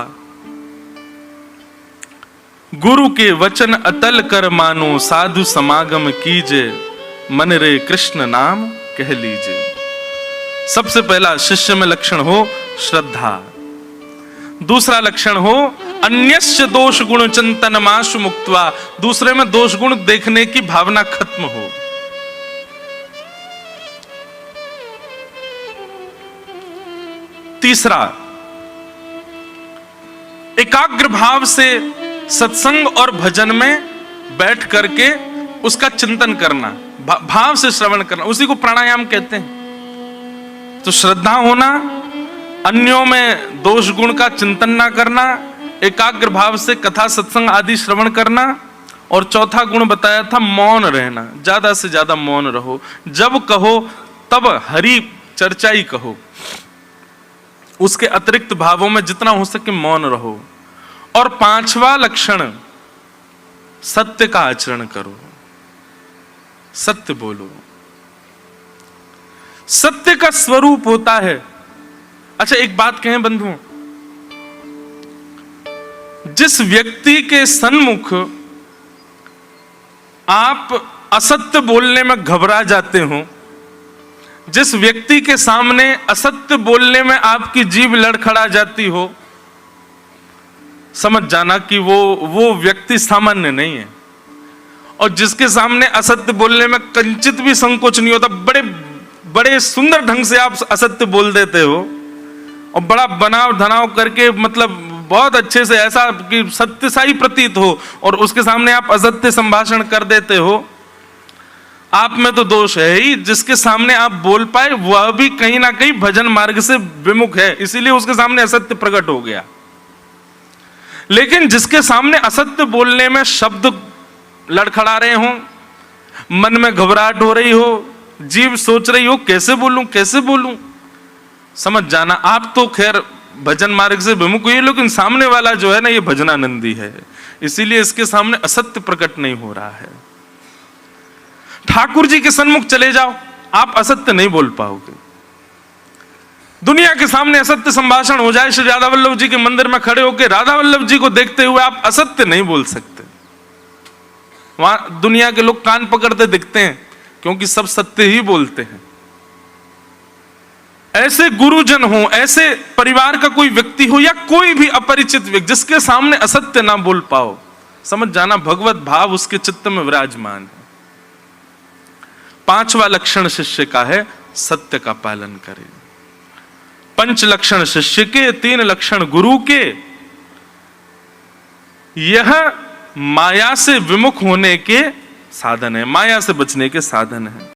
गुरु के वचन अतल कर मानो, साधु समागम कीजे, मन रे कृष्ण नाम कह लीजिए। सबसे पहला शिष्य में लक्षण हो श्रद्धा। दूसरा लक्षण हो अन्यस्य दोष गुण चिंतन माशु मुक्त्वा, दूसरे में दोष गुण देखने की भावना खत्म हो। तीसरा, एकाग्र भाव से सत्संग और भजन में बैठ करके उसका चिंतन करना, भाव से श्रवण करना, उसी को प्राणायाम कहते हैं। तो श्रद्धा होना, अन्यों में दोष गुण का चिंतन ना करना, एकाग्र भाव से कथा सत्संग आदि श्रवण करना, और चौथा गुण बताया था मौन रहना, ज्यादा से ज्यादा मौन रहो, जब कहो तब हरि चर्चा ही कहो, उसके अतिरिक्त भावों में जितना हो सके मौन रहो। और 5वां लक्षण, सत्य का आचरण करो, सत्य बोलो। सत्य का स्वरूप होता है, अच्छा एक बात कहें बंधुओं, जिस व्यक्ति के सन्मुख आप असत्य बोलने में घबरा जाते हो, जिस व्यक्ति के सामने असत्य बोलने में आपकी जीभ लड़खड़ा जाती हो, समझ जाना कि वो व्यक्ति सामान्य नहीं है। और जिसके सामने असत्य बोलने में कंचित भी संकोच नहीं होता, बड़े बड़े सुंदर ढंग से आप असत्य बोल देते हो और बड़ा बनाव धनाव करके, मतलब बहुत अच्छे से, ऐसा कि सत्य सा ही प्रतीत हो, और उसके सामने आप असत्य संभाषण कर देते हो, आप में तो दोष है ही। जिसके सामने आप बोल पाए वह भी कहीं ना कहीं भजन मार्ग से विमुख है, इसीलिए उसके सामने असत्य प्रकट हो गया। लेकिन जिसके सामने असत्य बोलने में शब्द लड़खड़ा रहे हो, मन में घबराहट हो रही हो, जीभ सोच रही हो कैसे बोलूं कैसे बोलूं, समझ जाना आप तो खैर भजन मार्ग से विमुख हुई, लेकिन सामने वाला जो है ना, ये भजनानंदी है, इसीलिए इसके सामने असत्य प्रकट नहीं हो रहा है। ठाकुर जी के सन्मुख चले जाओ, आप असत्य नहीं बोल पाओगे। दुनिया के सामने असत्य संभाषण हो जाए, श्री राधा वल्लभ जी के मंदिर में खड़े होकर राधा वल्लभ जी को देखते हुए आप असत्य नहीं बोल सकते। वहां दुनिया के लोग कान पकड़ते दिखते हैं, क्योंकि सब सत्य ही बोलते हैं। ऐसे गुरुजन हो, ऐसे परिवार का कोई व्यक्ति हो, या कोई भी अपरिचित व्यक्ति जिसके सामने असत्य ना बोल पाओ, समझ जाना भगवत भाव उसके चित्त में विराजमान है। पांचवा लक्षण शिष्य का है, सत्य का पालन करे। पंच लक्षण शिष्य के, 3 लक्षण गुरु के। यह माया से विमुख होने के साधन है, माया से बचने के साधन है।